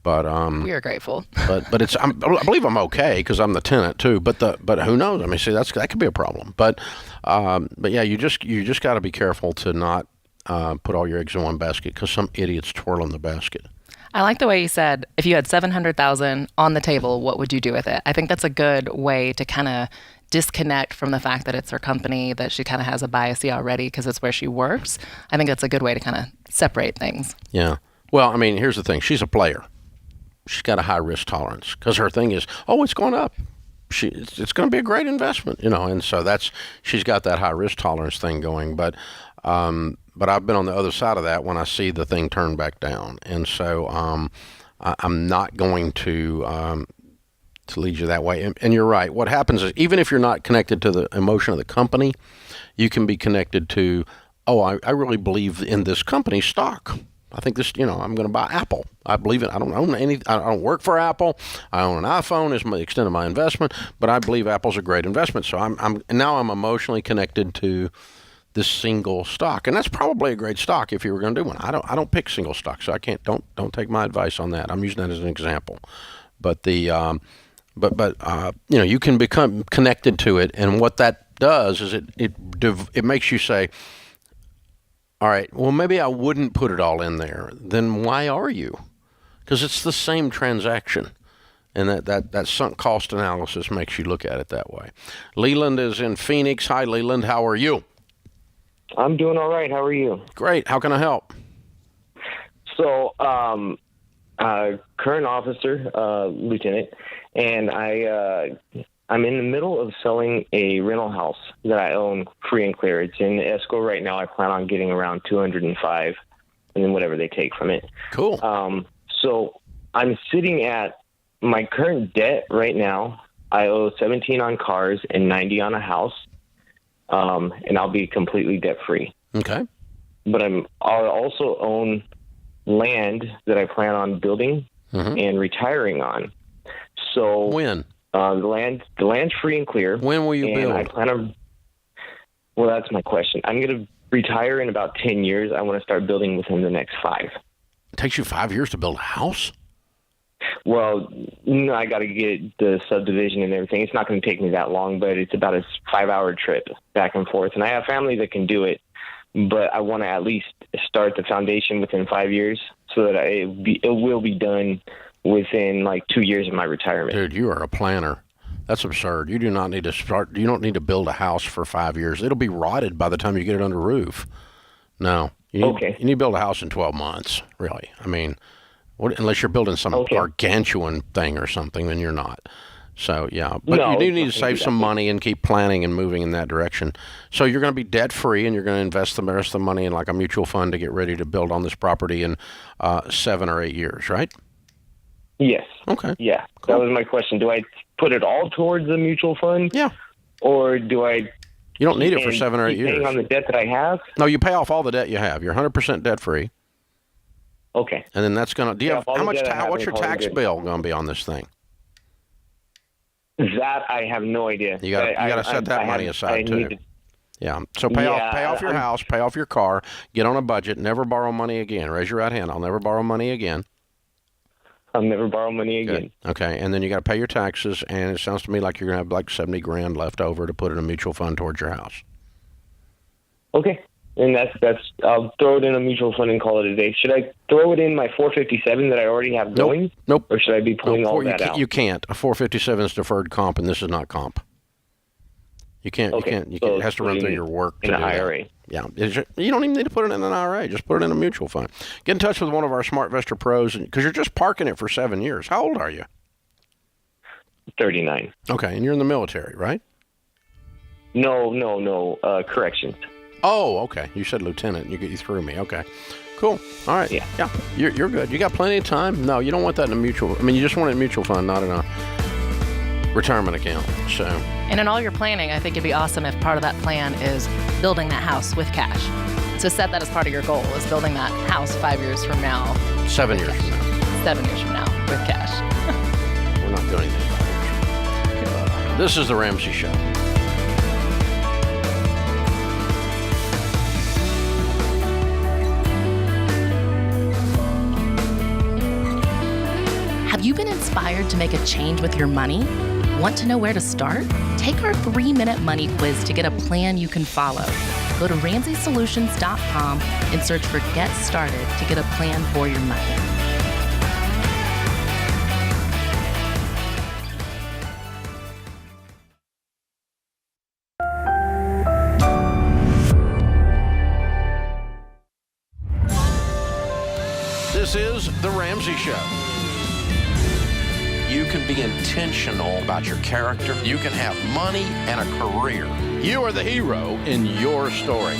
But we are grateful. but it's I believe I'm okay because I'm the tenant too. But who knows? I mean, see, that could be a problem. But yeah, you just got to be careful to not put all your eggs in one basket because some idiot's twirling the basket. I like the way you said, if you had $700,000 on the table, what would you do with it? I think that's a good way to kind of disconnect from the fact that it's her company, that she kind of has a bias already because it's where she works. I think that's a good way to kind of separate things. Yeah. Well, I mean, here's the thing. She's a player. She's got a high risk tolerance because her thing is, it's going up. It's going to be a great investment, and so she's got that high risk tolerance thing going. But I've been on the other side of that when I see the thing turn back down, and so I'm not going to lead you that way. And you're right. What happens is, even if you're not connected to the emotion of the company, you can be connected to, I really believe in this company's stock. I think this, I'm going to buy Apple. I believe it. I don't own any. I don't work for Apple. I own an iPhone as the extent of my investment, but I believe Apple's a great investment. So I'm emotionally connected to this single stock, and that's probably a great stock if you were going to do one. I don't pick single stocks, so I can't. Don't take my advice on that. I'm using that as an example, but you can become connected to it, and what that does is it makes you say, all right, well, maybe I wouldn't put it all in there. Then why are you? Because it's the same transaction. And that sunk cost analysis makes you look at it that way. Leland is in Phoenix. Hi, Leland. How are you? I'm doing all right. How are you? Great. How can I help? So, current officer, lieutenant, and I'm in the middle of selling a rental house that I own free and clear. It's in escrow right now. I plan on getting around 205 and then whatever they take from it. Cool. So I'm sitting at my current debt right now. I owe 17 on cars and 90 on a house. And I'll be completely debt free. Okay. But I'll also own land that I plan on building and retiring on. So when? The land's free and clear. When will you build? I plan on. Well, that's my question. I'm going to retire in about 10 years. I want to start building within the next 5. It takes you 5 years to build a house? Well, no, I got to get the subdivision and everything. It's not going to take me that long, but it's about a 5-hour trip back and forth. And I have family that can do it, but I want to at least start the foundation within 5 years so that it will be done within like 2 years of my retirement. Dude, you are a planner. That's absurd. You do not need to start. You don't need to build a house for 5 years. It'll be rotted by the time you get it under roof. No. You need to build a house in 12 months, really. I mean, unless you're building some gargantuan thing or something, then you're not. So, yeah. But you do need to save some money and keep planning and moving in that direction. So you're going to be debt-free, and you're going to invest the rest of the money in like a mutual fund to get ready to build on this property in 7 or 8 years, right? Yes. Okay. Yeah. Cool. That was my question. Do I put it all towards the mutual fund? Yeah. Or do I... You don't need it for 7 or 8 years. Paying on the debt that I have? No, you pay off all the debt you have. You're 100% debt-free. Okay. And then that's going to... What's your tax bill going to be on this thing? That I have no idea. You got to set that money aside, too. Yeah. So pay off your house, pay off your car, get on a budget, never borrow money again. Raise your right hand. I'll never borrow money again. I'll never borrow money again. Good. Okay. And then you got to pay your taxes, and it sounds to me like you're going to have like $70,000 left over to put in a mutual fund towards your house. Okay. And that's I'll throw it in a mutual fund and call it a day. Should I throw it in my 457 that I already have going? Nope. Or should I be pulling all that out? You can't. A 457 is deferred comp, and this is not comp. You can't. Okay. You can't. It has to run through your work. In an IRA. Yeah. You don't even need to put it in an IRA. Just put it in a mutual fund. Get in touch with one of our SmartVestor pros, because you're just parking it for 7 years. How old are you? 39. Okay, and you're in the military, right? No. Corrections. Oh, okay. You said lieutenant. You threw me. Okay. Cool. All right. Yeah. You're good. You got plenty of time. No, you don't want that in a mutual. I mean, you just want it in a mutual fund, not in a retirement account. So. And in all your planning, I think it'd be awesome if part of that plan is building that house with cash. So set that as part of your goal, is building that house 5 years from now. 7 years from now. 7 years from now with cash. We're not doing anything. This is the Ramsey Show. Have you been inspired to make a change with your money? Want to know where to start? Take our 3-minute money quiz to get a plan you can follow. Go to RamseySolutions.com and search for Get Started to get a plan for your money. This is the Ramsey Show. You can be intentional about your character. You can have money and a career. You are the hero in your story.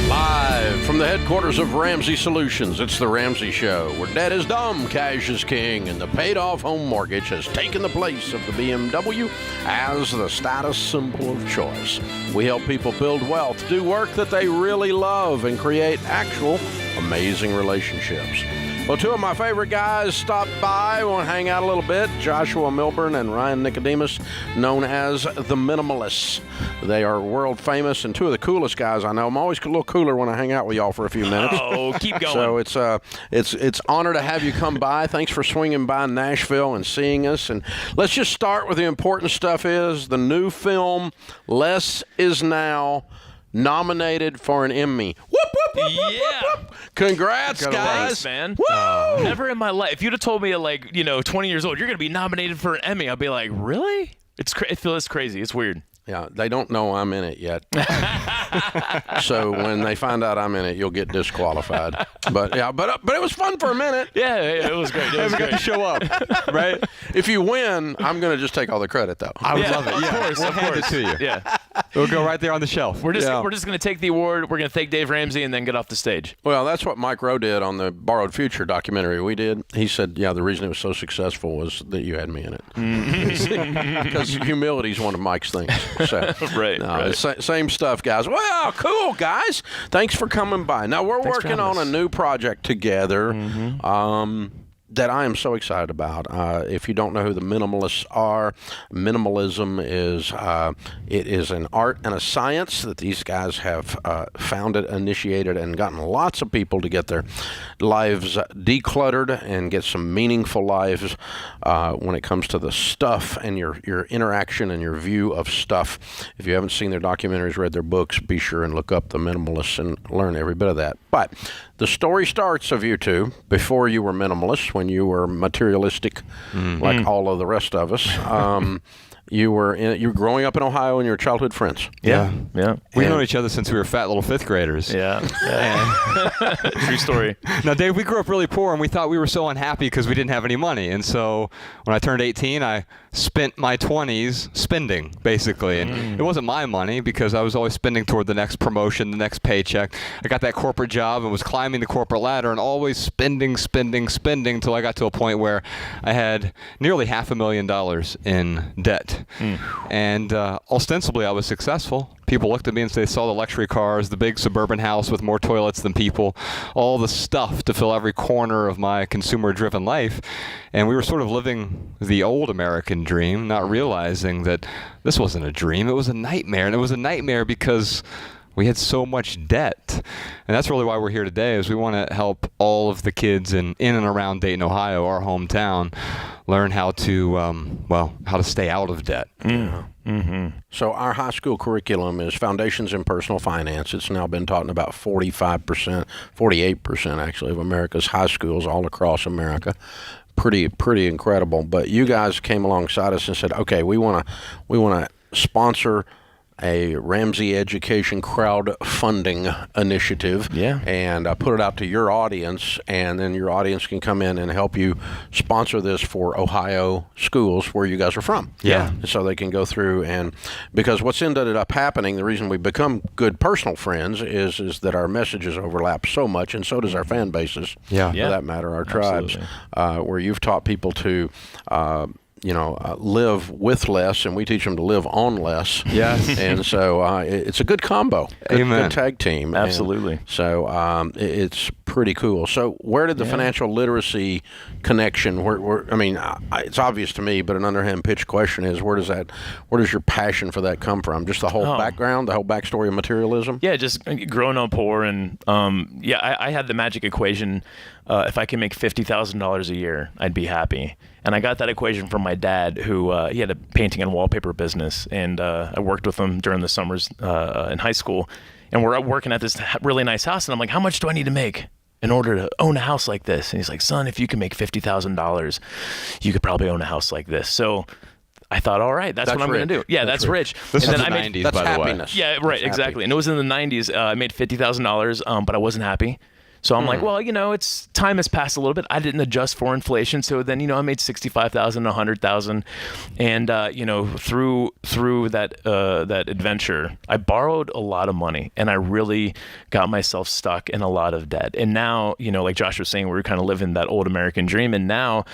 Live from the headquarters of Ramsey Solutions, it's the Ramsey Show, where debt is dumb, cash is king, and the paid-off home mortgage has taken the place of the BMW as the status symbol of choice. We help people build wealth, do work that they really love, and create actual amazing relationships. Well, two of my favorite guys stopped by. Want to hang out a little bit. Joshua Milburn and Ryan Nicodemus, known as the Minimalists. They are world famous and two of the coolest guys I know. I'm always a little cooler when I hang out with y'all for a few minutes. Oh, keep going. So it's honor to have you come by. Thanks for swinging by Nashville and seeing us. And let's just start with the important stuff. Is the new film Less Is Now nominated for an Emmy. Whoop, whoop, whoop, Yeah. whoop, whoop. Congrats, guys. Thanks, man. Woo! Never in my life. If you'd have told me at 20 years old, you're going to be nominated for an Emmy, I'd be like, really? It feels crazy. It's weird. Yeah, they don't know I'm in it yet. So when they find out I'm in it, you'll get disqualified. But it was fun for a minute. Yeah, it was great. It was great. to show up, right? If you win, I'm going to just take all the credit, though. I would love it. Of Yeah, course, we'll of hand course. it to you. Yeah. It'll go right there on the shelf. We're just going to take the award. We're going to thank Dave Ramsey and then get off the stage. Well, that's what Mike Rowe did on the Borrowed Future documentary we did. He said, yeah, the reason it was so successful was that you had me in it. Because humility is one of Mike's things. So, Right. Same stuff, guys. Well, cool, guys. Thanks for coming by. Now, we're Thanks for working having on a us. new project together. That I am so excited about. If you don't know who the Minimalists are, minimalism is it is an art and a science that these guys have founded, initiated, and gotten lots of people to get their lives decluttered and get some meaningful lives when it comes to the stuff and your interaction and your view of stuff. If you haven't seen their documentaries, read their books, be sure and look up the Minimalists and learn every bit of that. But the story starts of you two before you were minimalists, when you were materialistic, like all of the rest of us. You were growing up in Ohio, and you were childhood friends. Yeah. We've known each other since we were fat little fifth graders. Yeah. True story. Now, Dave, we grew up really poor, and we thought we were so unhappy because we didn't have any money. And so when I turned 18, I spent my 20s spending, basically. And it wasn't my money because I was always spending toward the next promotion, the next paycheck. I got that corporate job and was climbing the corporate ladder and always spending until I got to a point where I had nearly $500,000 in debt. debt. And ostensibly, I was successful. People looked at me and they saw the luxury cars, the big suburban house with more toilets than people, all the stuff to fill every corner of my consumer-driven life. And we were sort of living the old American dream, not realizing that this wasn't a dream, it was a nightmare. And it was a nightmare because we had so much debt. And that's really why we're here today, is we want to help all of the kids in and around Dayton, Ohio, our hometown, learn how to, how to stay out of debt. So our high school curriculum is Foundations in Personal Finance. It's now been taught in about 45%, 48% actually, of America's high schools all across America. Pretty incredible. But you guys came alongside us and said, okay, we want to sponsor a Ramsey Education crowdfunding initiative, and put it out to your audience, and then your audience can come in and help you sponsor this for Ohio schools where you guys are from. So they can go through, and because what's ended up happening, the reason we've become good personal friends is that our messages overlap so much, and so does our fan bases, for that matter, our tribes, where you've taught people to live with less, and we teach them to live on less. Yes. And so it's a good combo. Good tag team. Absolutely. And so it's pretty cool. So where did the financial literacy connection, it's obvious to me, but an underhand pitch question is, where does your passion for that come from? Just the whole background, the whole backstory of materialism? Yeah, just growing up poor, and I had the magic equation. If I can make $50,000 a year, I'd be happy. And I got that equation from my dad, who he had a painting and wallpaper business, and I worked with him during the summers in high school. And we're working at this really nice house, and I'm like, how much do I need to make in order to own a house like this? And he's like, son, if you can make $50,000, you could probably own a house like this. So I thought, all right, that's what I'm going to do. Yeah, that's rich. This is the 90s, by the way. Yeah, right, exactly. And it was in the 90s. I made $50,000, but I wasn't happy. So I'm like, well, it's time has passed a little bit. I didn't adjust for inflation. So then, I made $65,000, $100,000. And, through that adventure, I borrowed a lot of money, and I really got myself stuck in a lot of debt. And now, like Josh was saying, we were kind of living that old American dream. And now,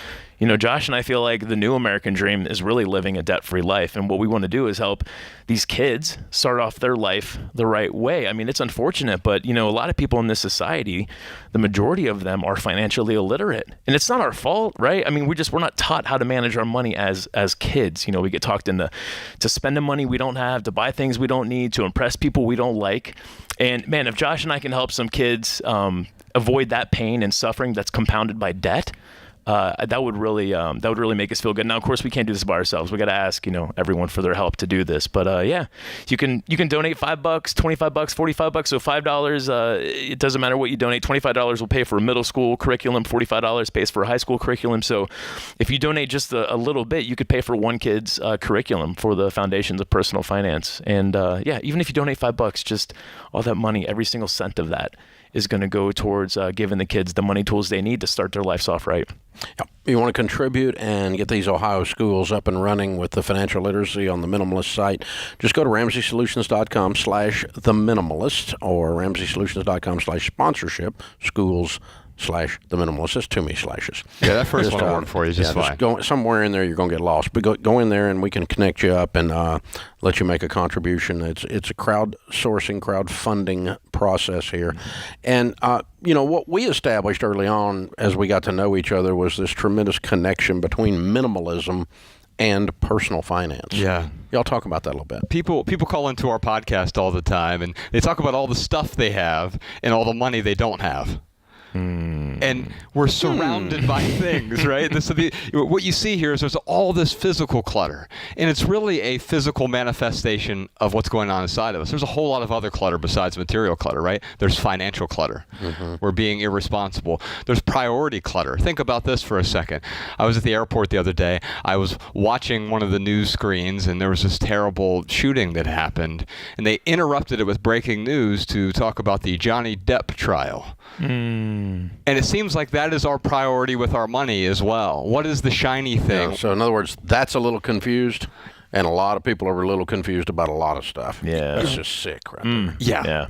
Josh and I feel like the new American dream is really living a debt-free life. And what we want to do is help these kids start off their life the right way. I mean, it's unfortunate, but, a lot of people in this society, the majority of them are financially illiterate. And it's not our fault, right? I mean, we're not taught how to manage our money as kids. We get talked into spending money we don't have, to buy things we don't need, to impress people we don't like. And, man, if Josh and I can help some kids avoid that pain and suffering that's compounded by debt, that would really make us feel good. Now, of course, we can't do this by ourselves. We got to ask, everyone for their help to do this. But you can donate $5, $25, $45. So $5, it doesn't matter what you donate. $25 will pay for a middle school curriculum. $45 pays for a high school curriculum. So if you donate just a little bit, you could pay for one kid's curriculum for the Foundations of Personal Finance. And even if you donate $5, just all that money, every single cent of that is going to go towards giving the kids the money tools they need to start their lives off right. You want to contribute and get these Ohio schools up and running with the financial literacy on the Minimalist site, just go to RamseySolutions.com/theminimalist or RamseySolutions.com/sponsorship schools/the Minimalist. That's too many slashes. Yeah, that first one will work for you just fine. Go somewhere in there, you're going to get lost. But go in there, and we can connect you up and let you make a contribution. It's a crowdfunding process here. And, what we established early on as we got to know each other was this tremendous connection between minimalism and personal finance. Yeah. Y'all talk about that a little bit. People call into our podcast all the time, and they talk about all the stuff they have and all the money they don't have. And we're surrounded by things, right? What you see here is there's all this physical clutter, and it's really a physical manifestation of what's going on inside of us. There's a whole lot of other clutter besides material clutter, right? There's financial clutter. We're being irresponsible. There's priority clutter. Think about this for a second. I was at the airport the other day. I was watching one of the news screens, and there was this terrible shooting that happened, and they interrupted it with breaking news to talk about the Johnny Depp trial. And it seems like that is our priority with our money as well. What is the shiny thing? Yeah, so in other words, that's a little confused, and a lot of people are a little confused about a lot of stuff. Yeah. It's just sick, right? Yeah.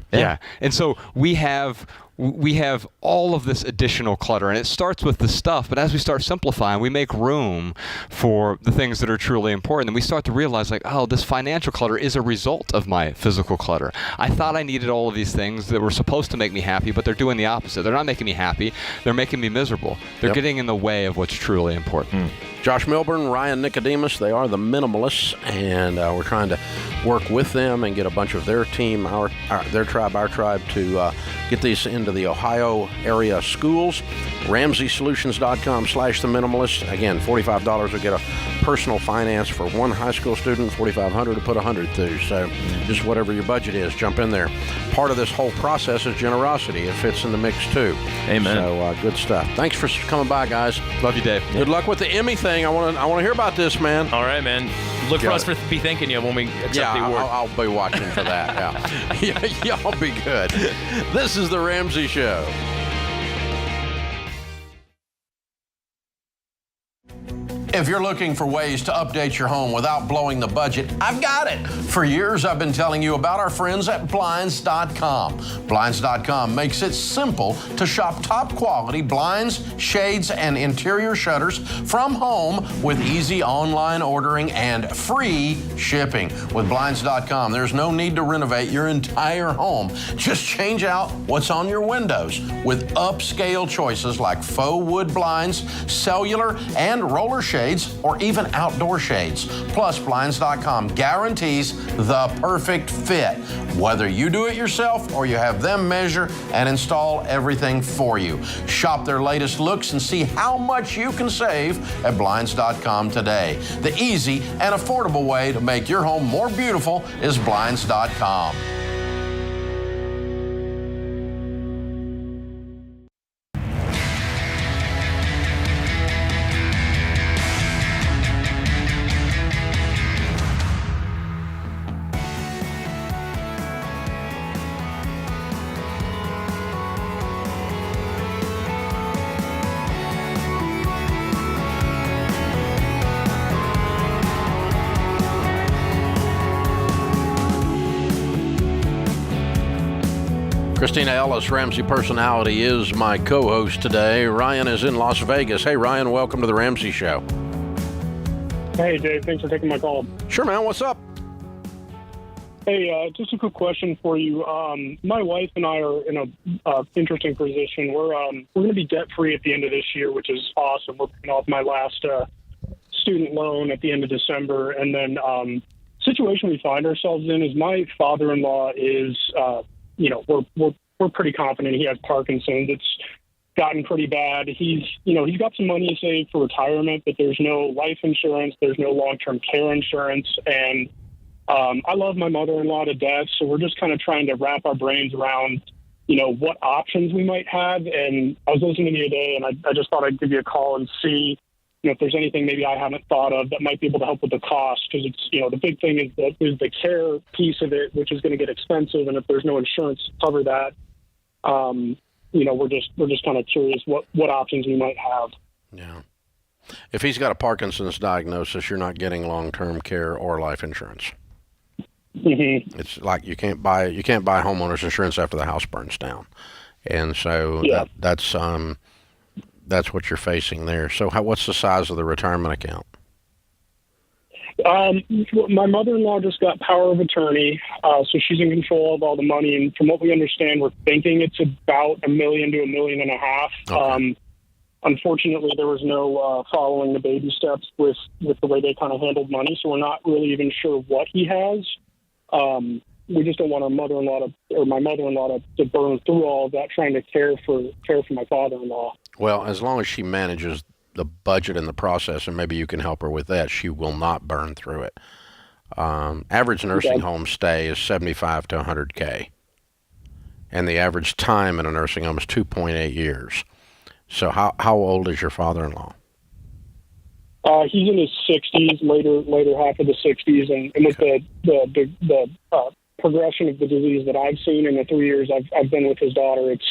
And so we have we have all of this additional clutter, and it starts with the stuff, but as we start simplifying, we make room for the things that are truly important, and we start to realize, like, oh, this financial clutter is a result of my physical clutter. I thought I needed all of these things that were supposed to make me happy, but they're doing the opposite. They're not making me happy. They're making me miserable. They're getting in the way of what's truly important. Josh Milburn, Ryan Nicodemus, they are the Minimalists, and we're trying to work with them and get a bunch of their team, their tribe, our tribe, to get these into the Ohio area schools. RamseySolutions.com/the Minimalist. Again, $45 will get a personal finance for one high school student, $4,500 to put 100 through. So just whatever your budget is, jump in there. Part of this whole process is generosity. It fits in the mix too. Amen. So good stuff. Thanks for coming by, guys. Love you, Dave. Good luck with the Emmy thing. I want to hear about this, man. All right, man. Look for us to be thanking you when we accept the award. I'll be watching for that. Yeah. Y'all be good. This is the Ramsey Show. If you're looking for ways to update your home without blowing the budget, I've got it. For years, I've been telling you about our friends at Blinds.com. Blinds.com makes it simple to shop top quality blinds, shades, and interior shutters from home with easy online ordering and free shipping. With Blinds.com, there's no need to renovate your entire home. Just change out what's on your windows with upscale choices like faux wood blinds, cellular, and roller shades, or even outdoor shades. Plus, Blinds.com guarantees the perfect fit, whether you do it yourself or you have them measure and install everything for you. Shop their latest looks and see how much you can save at Blinds.com today. The easy and affordable way to make your home more beautiful is Blinds.com. Christina Ellis, Ramsey Personality, is my co-host today. Ryan is in Las Vegas. Hey, Ryan, welcome to the Ramsey Show. Hey, Dave. Thanks for taking my call. Sure, man. What's up? Hey, just a quick question for you. My wife and I are in a interesting position. We're going to be debt-free at the end of this year, which is awesome. We're paying off my last student loan at the end of December. And then situation we find ourselves in is my father-in-law is we're pretty confident he has Parkinson's. It's gotten pretty bad. He's got some money saved for retirement, but there's no life insurance. There's no long-term care insurance. And I love my mother-in-law to death. So we're just kind of trying to wrap our brains around, what options we might have. And I was listening to you today, and I just thought I'd give you a call and see, if there's anything maybe I haven't thought of that might be able to help with the cost, because it's, the big thing is the care piece of it, which is going to get expensive, and if there's no insurance to cover that, we're just kind of curious what options we might have. Yeah, if he's got a Parkinson's diagnosis, you're not getting long-term care or life insurance. Mm-hmm. It's like you can't buy homeowners insurance after the house burns down, and so that's what you're facing there. So what's the size of the retirement account? My mother-in-law just got power of attorney, so she's in control of all the money. And from what we understand, we're thinking it's about $1 million to $1.5 million. Okay. Unfortunately, there was no following the baby steps with the way they kind of handled money, so we're not really even sure what he has. We just don't want my mother-in-law to burn through all of that trying to care for my father-in-law. Well, as long as she manages the budget and the process, and maybe you can help her with that, she will not burn through it. Average nursing home stay is $75 to $100K, and the average time in a nursing home is 2.8 years. So how old is your father-in-law? He's in his 60s, later half of the 60s, and with the progression of the disease that I've seen in the 3 years I've been with his daughter, it's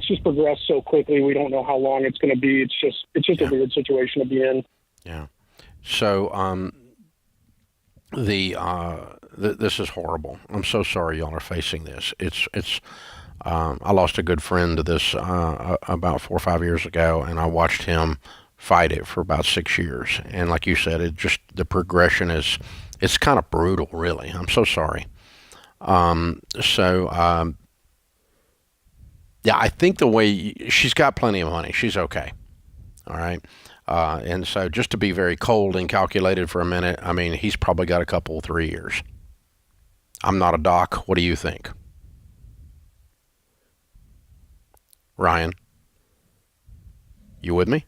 just progressed so quickly. We don't know how long it's going to be. It's just a weird situation to be in. Yeah. So this is horrible. I'm so sorry y'all are facing this. It's I lost a good friend to this about 4 or 5 years ago, and I watched him fight it for about 6 years. And like you said, the progression it's kind of brutal, really. I'm so sorry. Yeah, I think she's got plenty of money. She's okay. All right. And so just to be very cold and calculated for a minute, I mean, he's probably got a couple, 3 years. I'm not a doc. What do you think? Ryan? You with me?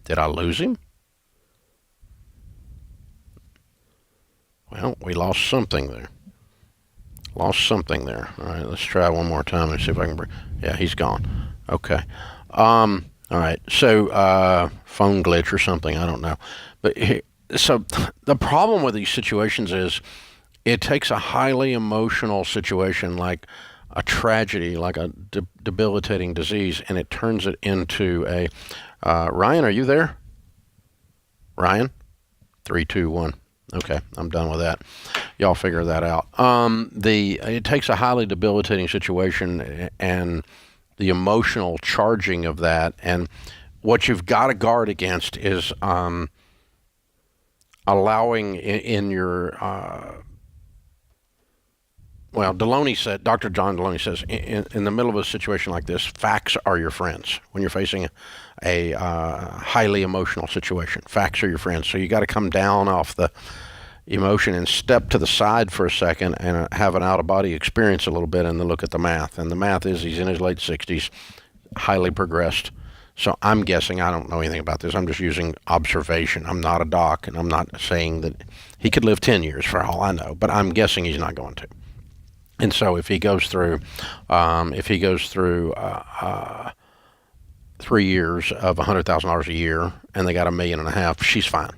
Did I lose him? Well, we lost something there. All right, let's try one more time and see if I can yeah, he's gone. Okay. All right. So, phone glitch or something, I don't know. But so the problem with these situations is it takes a highly emotional situation like a tragedy, like a debilitating disease, and it turns it into a Ryan, are you there? Ryan? 3, 2, 1. Okay, I'm done with that. Y'all figure that out. It takes a highly debilitating situation and the emotional charging of that, and what you've got to guard against is allowing in your Dr. John Deloney says, in the middle of a situation like this, facts are your friends. When you're facing a highly emotional situation, facts are your friends. So you got to come down off the emotion and step to the side for a second and have an out-of-body experience a little bit and then look at the math. And the math is he's in his late 60s, highly progressed. So I'm guessing, I don't know anything about this, I'm just using observation. I'm not a doc, and I'm not saying that he could live 10 years for all I know, but I'm guessing he's not going to. And so if he goes through 3 years of $100,000 a year and they got $1.5 million, she's fine.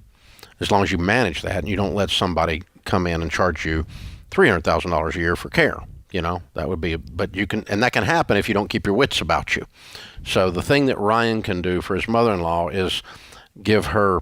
As long as you manage that and you don't let somebody come in and charge you $300,000 a year for care, that would be, but you can, and that can happen if you don't keep your wits about you. So the thing that Ryan can do for his mother-in-law is give her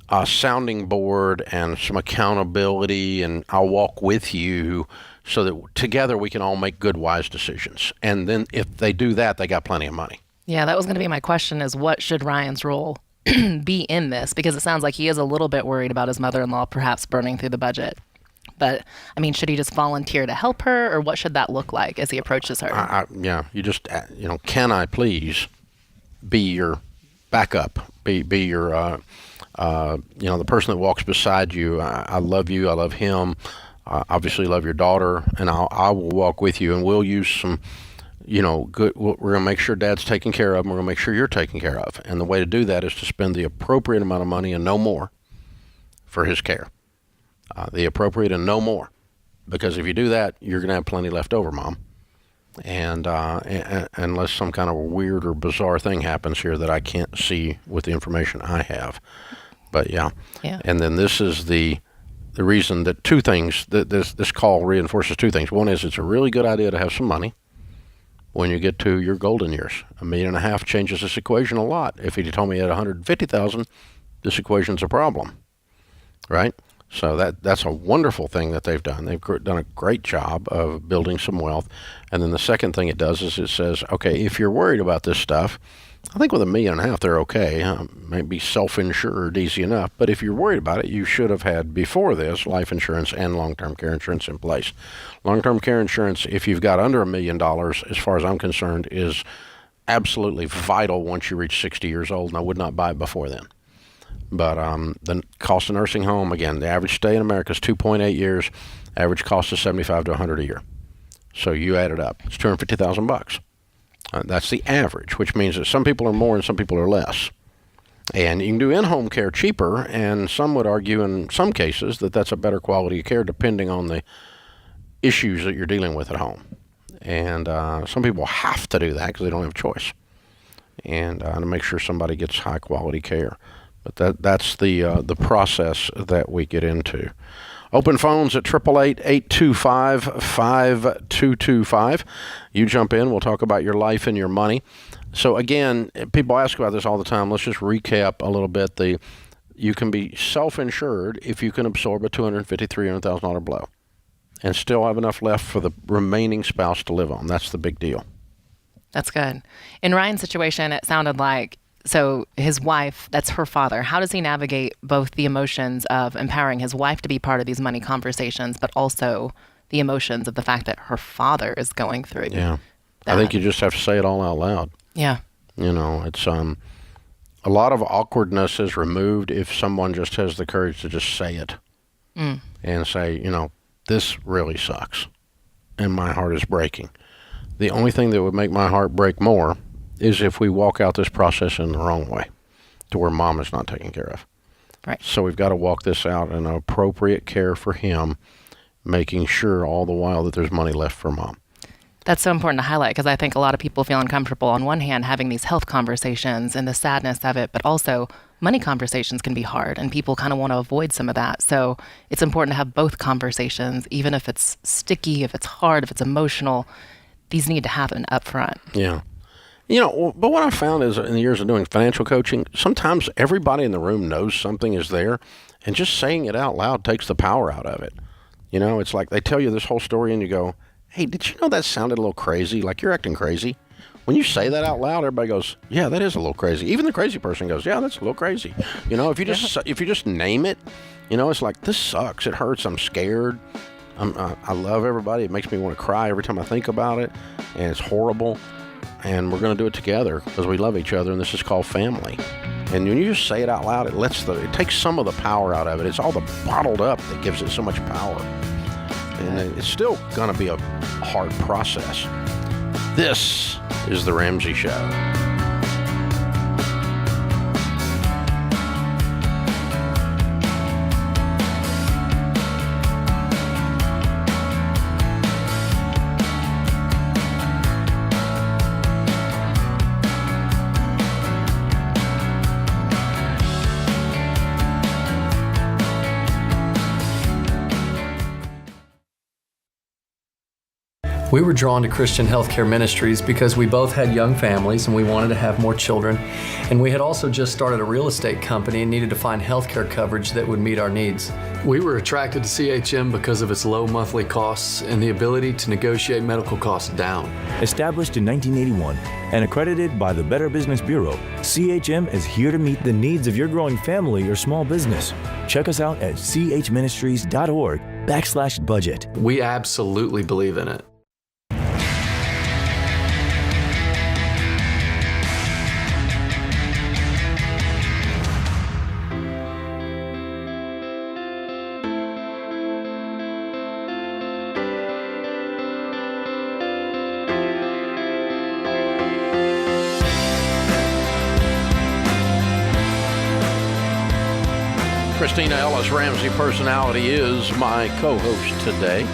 a sounding board and some accountability, and I'll walk with you so that together we can all make good, wise decisions. And then if they do that, they got plenty of money. Yeah, that was going to be my question, is what should Ryan's role be in this? Because it sounds like he is a little bit worried about his mother-in-law perhaps burning through the budget. But, I mean, should he just volunteer to help her, or what should that look like as he approaches her? You just, can I please be your backup, be your, the person that walks beside you. I love you, I love him. Obviously love your daughter, and I will walk with you, and we'll use some, good. We're going to make sure Dad's taken care of, and we're going to make sure you're taken care of. And the way to do that is to spend the appropriate amount of money and no more for his care. The appropriate and no more, because if you do that, you're going to have plenty left over, Mom. And unless some kind of weird or bizarre thing happens here that I can't see with the information I have, but yeah. And then this is the reason that two things, that this call reinforces two things. One is it's a really good idea to have some money when you get to your golden years. $1.5 million changes this equation a lot. If he'd told me at $150,000, this equation's a problem, right? So that's a wonderful thing that they've done. They've done a great job of building some wealth. And then the second thing it does is it says, okay, if you're worried about this stuff, I think with $1.5 million, they're okay. Maybe self-insured, easy enough. But if you're worried about it, you should have had, before this, life insurance and long-term care insurance in place. Long-term care insurance, if you've got under $1 million, as far as I'm concerned, is absolutely vital once you reach 60 years old, and I would not buy it before then. But the cost of nursing home, again, the average stay in America is 2.8 years. Average cost is $75 to $100 a year. So you add it up. It's $250,000. That's the average, which means that some people are more and some people are less. And you can do in-home care cheaper, and some would argue in some cases that that's a better quality of care depending on the issues that you're dealing with at home. And some people have to do that because they don't have a choice. And to make sure somebody gets high-quality care. But that's the process that we get into. Open phones at 888-825-5225. You jump in. We'll talk about your life and your money. So again, people ask about this all the time. Let's just recap a little bit. You can be self-insured if you can absorb a $250,000, $300,000 blow. and still have enough left for the remaining spouse to live on. That's the big deal. That's good. In Ryan's situation, it sounded like, so his wife, that's her father. How does he navigate both the emotions of empowering his wife to be part of these money conversations, but also the emotions of the fact that her father is going through? Yeah. That? I think you just have to say it all out loud. Yeah. You know, it's a lot of awkwardness is removed if someone just has the courage to just say it and say, you know, this really sucks and my heart is breaking. The only thing that would make my heart break more is if we walk out this process in the wrong way to where mom is not taken care of. Right. So we've got to walk this out in appropriate care for him, making sure all the while that there's money left for mom. That's so important to highlight because I think a lot of people feel uncomfortable on one hand having these health conversations and the sadness of it, but also money conversations can be hard and people kind of want to avoid some of that. So it's important to have both conversations, even if it's sticky, if it's hard, if it's emotional. These need to happen up front. Yeah. You know, but what I found is in the years of doing financial coaching, sometimes everybody in the room knows something is there, and just saying it out loud takes the power out of it. You know, it's like they tell you this whole story and you go, hey, did you know that sounded a little crazy? Like you're acting crazy. When you say that out loud, everybody goes, yeah, that is a little crazy. Even the crazy person goes, yeah, that's a little crazy. You know, if you just name it, you know, it's like, this sucks. It hurts. I'm scared. I love everybody. It makes me want to cry every time I think about it, and it's horrible. And we're going to do it together because we love each other, and this is called family. And when you just say it out loud, it takes some of the power out of it. It's all the bottled up that gives it so much power. And it's still going to be a hard process. This is The Ramsey Show. We were drawn to Christian Healthcare Ministries because we both had young families and we wanted to have more children. And we had also just started a real estate company and needed to find healthcare coverage that would meet our needs. We were attracted to CHM because of its low monthly costs and the ability to negotiate medical costs down. Established in 1981 and accredited by the Better Business Bureau, CHM is here to meet the needs of your growing family or small business. Check us out at chministries.org/budget. We absolutely believe in it. Christina Ellis, Ramsey Personality, is my co-host today.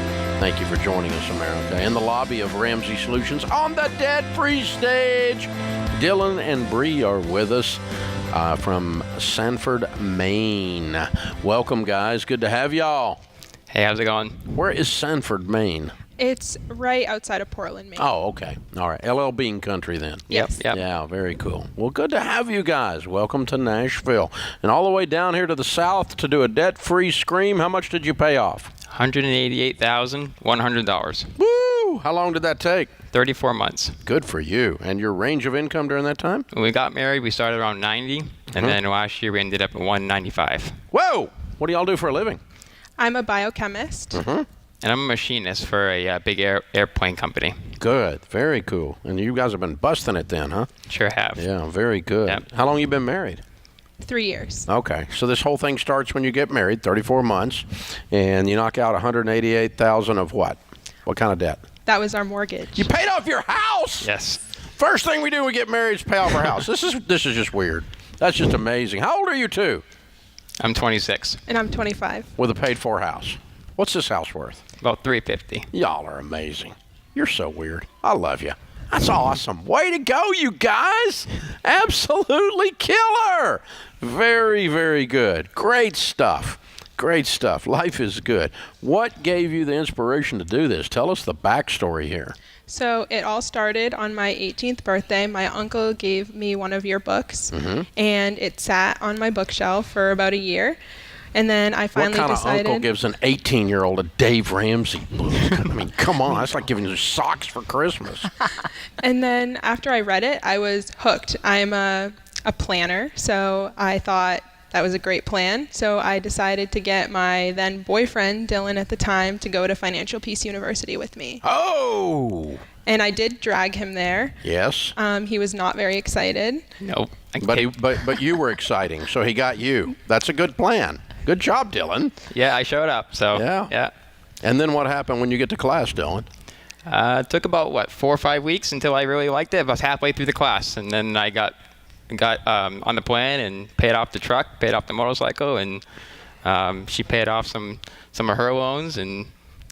Thank you for joining us, America. In the lobby of Ramsey Solutions on the debt-free stage, Dylan and Bree are with us from Sanford, Maine. Welcome, guys. Good to have y'all. Hey, how's it going? Where is Sanford, Maine? It's right outside of Portland, Maine. Oh, okay. All right. LL Bean country then. Yes. Yep. Yeah, very cool. Well, good to have you guys. Welcome to Nashville. And all the way down here to the south to do a debt-free scream. How much did you pay off? $188,100. Woo! How long did that take? 34 months. Good for you. And your range of income during that time? When we got married, we started around 90, and then last year we ended up at 195. Whoa! What do y'all do for a living? I'm a biochemist. And I'm a machinist for a big airplane company. Good. Very cool. And you guys have been busting it then, huh? Sure have. Yeah, very good. Yep. How long you been married? 3 years. Okay. So this whole thing starts when you get married, 34 months, and you knock out $188,000 of what? What kind of debt? That was our mortgage. You paid off your house? Yes. First thing we do when we get married is pay off our house. This is just weird. That's just amazing. How old are you two? I'm 26. And I'm 25. With a paid-for house. What's this house worth? About $350. Y'all are amazing. You're so weird. I love you. That's awesome. Way to go, you guys. Absolutely killer. Very, very good. Great stuff. Great stuff. Life is good. What gave you the inspiration to do this? Tell us the backstory here. So it all started on my 18th birthday. My uncle gave me one of your books, and it sat on my bookshelf for about a year. And then I finally What kind decided. of uncle gives an 18-year-old a Dave Ramsey book? I mean, come on. That's like giving you socks for Christmas. And then after I read it, I was hooked. I'm a planner, so I thought that was a great plan. So I decided to get my then boyfriend, Dylan at the time, to go to Financial Peace University with me. Oh! And I did drag him there. Yes. He was not very excited. Nope. But you were exciting, so he got you. That's a good plan. Good job, Dylan. Yeah, I showed up. So yeah. And then what happened when you get to class, Dylan? It took about 4 or 5 weeks until I really liked it. I was halfway through the class, and then I got on the plan and paid off the truck, paid off the motorcycle, and she paid off some of her loans. And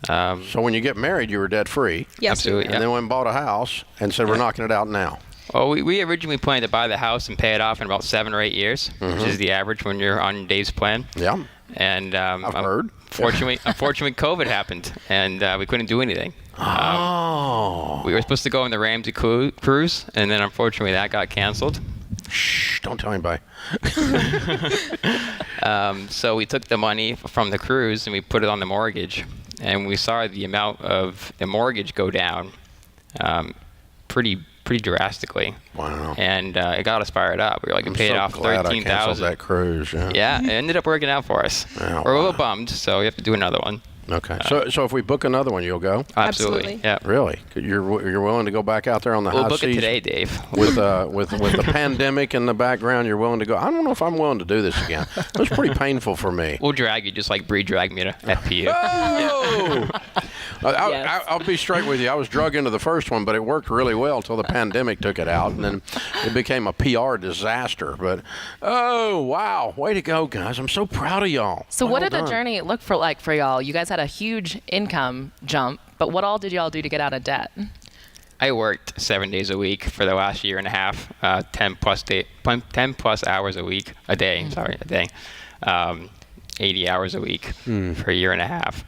so when you get married, you were debt free. Yes, absolutely. And then went and bought a house and said, we're knocking it out now. Well, we originally planned to buy the house and pay it off in about 7 or 8 years, which is the average when you're on Dave's plan. Yeah. And I've heard. Unfortunately, COVID happened, and we couldn't do anything. We were supposed to go on the Ramsey cruise, and then unfortunately that got canceled. Shh, don't tell anybody. So we took the money from the cruise and we put it on the mortgage, and we saw the amount of the mortgage go down pretty drastically. Wow. And it got us fired up. We were like, we paid off glad I $13,000. canceled that cruise. Yeah. Yeah, it ended up working out for us. Oh, We're a little bummed, so we have to do another one. Okay. So if we book another one, you'll go? Absolutely. Yeah. Really? You're willing to go back out there on the high We'll book seas? it today, Dave. With the pandemic in the background, you're willing to go? I don't know if I'm willing to do this again. It was pretty painful for me. We'll drag you just like Bree dragged me to FPU. Oh! I'll be straight with you. I was drug into the first one, but it worked really well until the pandemic took it out, and then it became a PR disaster. But, oh, wow. Way to go, guys. I'm so proud of y'all. So what did the journey look like for y'all? You guys had a huge income jump, but what all did y'all do to get out of debt? I worked 7 days a week for the last year and a half, 10 plus hours a day, 80 hours a week for a year and a half.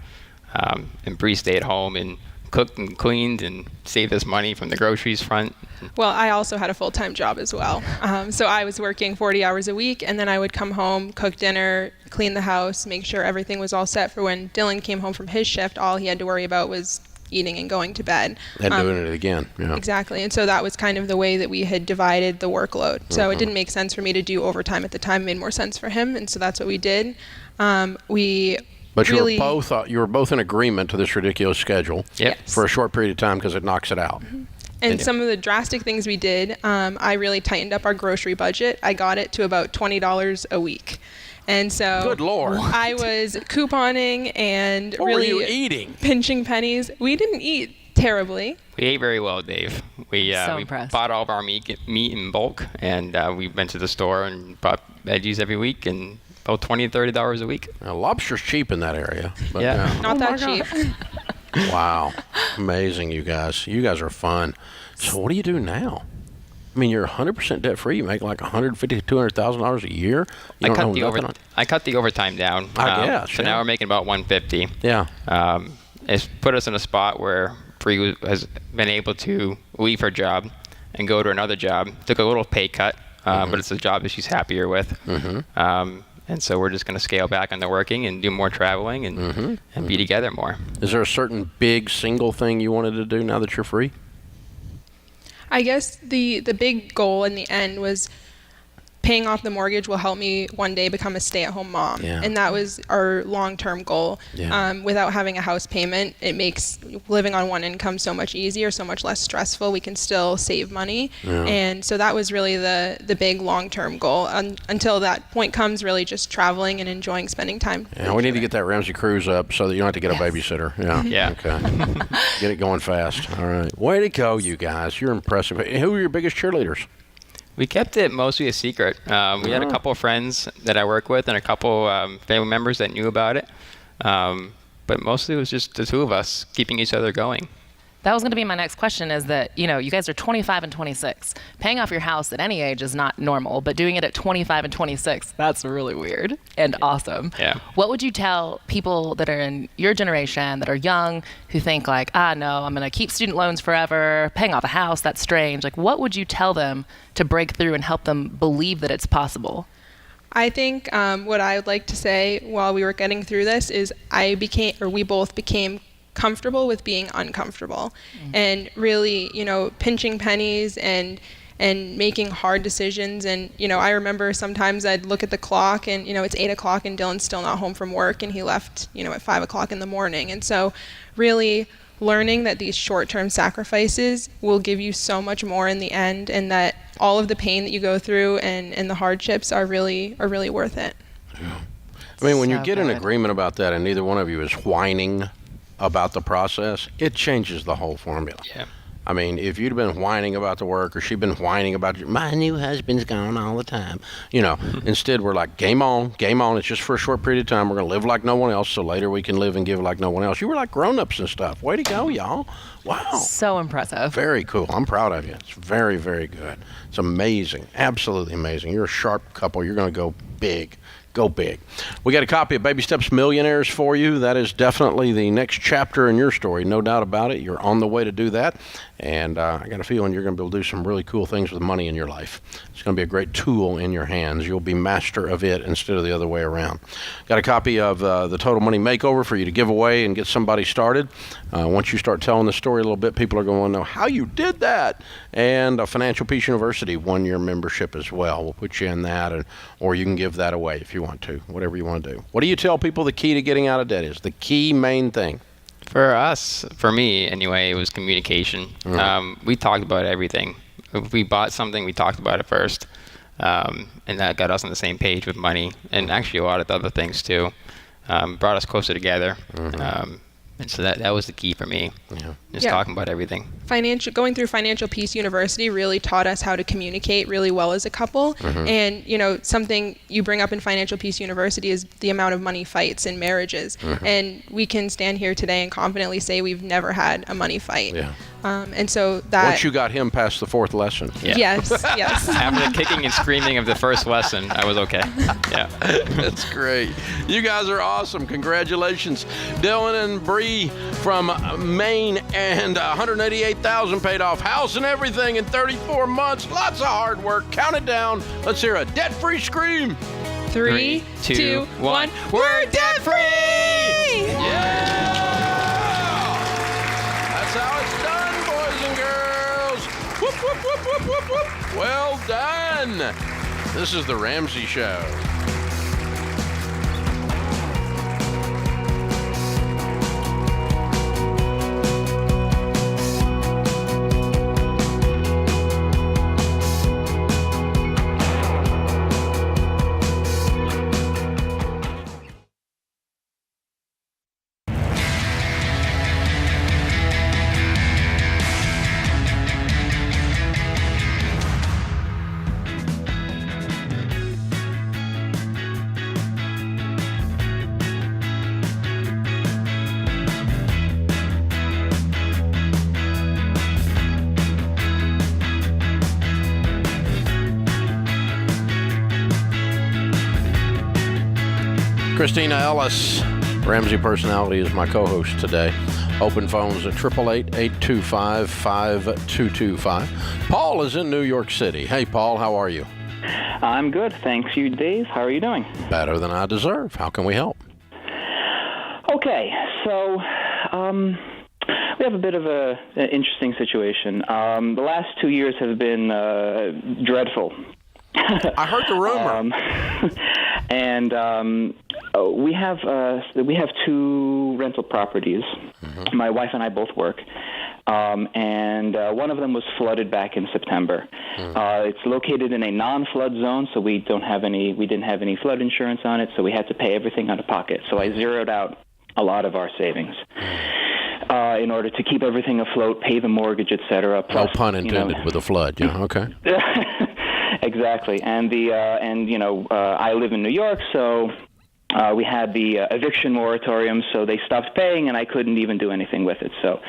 And Bree stayed home and cooked and cleaned and saved us money from the groceries front. Well, I also had a full-time job as well. So I was working 40 hours a week, and then I would come home, cook dinner, clean the house, make sure everything was all set for when Dylan came home from his shift. All he had to worry about was eating and going to bed. And doing it again. Yeah. Exactly. And so that was kind of the way that we had divided the workload. So it didn't make sense for me to do overtime at the time. It made more sense for him, and so that's what we did. But you were both in agreement to this ridiculous schedule for a short period of time because it knocks it out. Mm-hmm. And some of the drastic things we did, I really tightened up our grocery budget. I got it to about $20 a week. And so good Lord. I was couponing and what really were you eating? Pinching pennies. We didn't eat terribly. We ate very well, Dave. We bought all of our meat in bulk, and we went to the store and bought veggies every week, and about $20 to $30 a week. Now, lobster's cheap in that area. But Not that cheap. Wow. Amazing, you guys. You guys are fun. So what do you do now? I mean, you're 100% debt free. You make like $150,000 to $200,000 a year. I cut the overtime down. I guess. So now we're making about $150. Yeah. It's put us in a spot where Bree has been able to leave her job and go to another job. Took a little pay cut, but it's a job that she's happier with. And so we're just going to scale back on the working and do more traveling and be together more. Is there a certain big single thing you wanted to do now that you're free? I guess the big goal in the end was paying off the mortgage will help me one day become a stay-at-home mom. Yeah. And that was our long-term goal. Yeah. Without having a house payment, it makes living on one income so much easier, so much less stressful. We can still save money. Yeah. And so that was really the big long-term goal. Until that point comes, really just traveling and enjoying spending time. Yeah, we need to get that Ramsey cruise up so that you don't have to get a babysitter. Yeah. Yeah. Okay. Get it going fast. All right. Way to go, you guys. You're impressive. Who are your biggest cheerleaders? We kept it mostly a secret. We had a couple of friends that I work with and a couple family members that knew about it. But mostly it was just the two of us keeping each other going. That was going to be my next question, is that, you guys are 25 and 26. Paying off your house at any age is not normal, but doing it at 25 and 26, that's really weird and awesome. Yeah. What would you tell people that are in your generation, that are young, who think like, no, I'm going to keep student loans forever, paying off a house, that's strange. Like, what would you tell them to break through and help them believe that it's possible? I think what I would like to say while we were getting through this is we both became comfortable with being uncomfortable, and really, pinching pennies and making hard decisions. And, I remember sometimes I'd look at the clock and, it's 8 o'clock and Dylan's still not home from work, and he left, at 5 o'clock in the morning. And so really learning that these short-term sacrifices will give you so much more in the end, and that all of the pain that you go through and the hardships are really worth it. Yeah. I mean, when you get an agreement about that and neither one of you is whining about the process, it changes the whole formula. Yeah. I mean, if you'd have been whining about the work, or she'd been whining about my new husband's gone all the time, instead we're like, game on. It's just for a short period of time. We're going to live like no one else, so later we can live and give like no one else. You were like grown-ups and stuff. Way to go, y'all. Wow. So impressive. Very cool. I'm proud of you. It's very, very good. It's amazing. Absolutely amazing. You're a sharp couple. You're going to go big. Go big. We got a copy of Baby Steps Millionaires for you. That is definitely the next chapter in your story, no doubt about it. You're on the way to do that, and I got a feeling you're going to be able to do some really cool things with money in your life. It's going to be a great tool in your hands. You'll be master of it instead of the other way around. Got a copy of the Total Money Makeover for you to give away and get somebody started. Once you start telling the story a little bit, people are going to want to know how you did that. And a Financial Peace University 1-year membership as well. We'll put you in that, or you can give that away if you want to, whatever you want to do. What do you tell people the key to getting out of debt is? The key main thing? For me anyway, it was communication. We talked about everything. If we bought something, we talked about it first. And that got us on the same page with money, and actually a lot of other things too. Brought us closer together. And so that was the key for me. Just talking about everything. Going through Financial Peace University really taught us how to communicate really well as a couple. And something you bring up in Financial Peace University is the amount of money fights in marriages. And we can stand here today and confidently say we've never had a money fight. And so that once you got him past the 4th lesson. Yes. After the kicking and screaming of the first lesson, I was okay. That's great. You guys are awesome. Congratulations. Dylan and Bree from Maine, and $188,000 paid off, house and everything in 34 months. Lots of hard work. Count it down. Let's hear a debt-free scream. 3, 2, 1. We're debt-free! Yeah! That's how it's done, boys and girls. Whoop, whoop, whoop, whoop, whoop, whoop. Well done. This is The Ramsey Show. Christina Ellis, Ramsey Personality, is my co-host today. Open phones at 888-825-5225. Paul is in New York City. Hey, Paul, how are you? I'm good, thanks. You, Dave? How are you doing? Better than I deserve. How can we help? Okay, so we have a bit of an interesting situation. The last 2 years have been dreadful. I heard the rumor. And we have 2 rental properties. My wife and I both work, and one of them was flooded back in September. It's located in a non-flood zone, so we didn't have any flood insurance on it, so we had to pay everything out of pocket. So I zeroed out a lot of our savings in order to keep everything afloat, pay the mortgage, etc. No pun intended with a flood. Yeah, okay. Exactly, and I live in New York, so we had the eviction moratorium, so they stopped paying, and I couldn't even do anything with it. So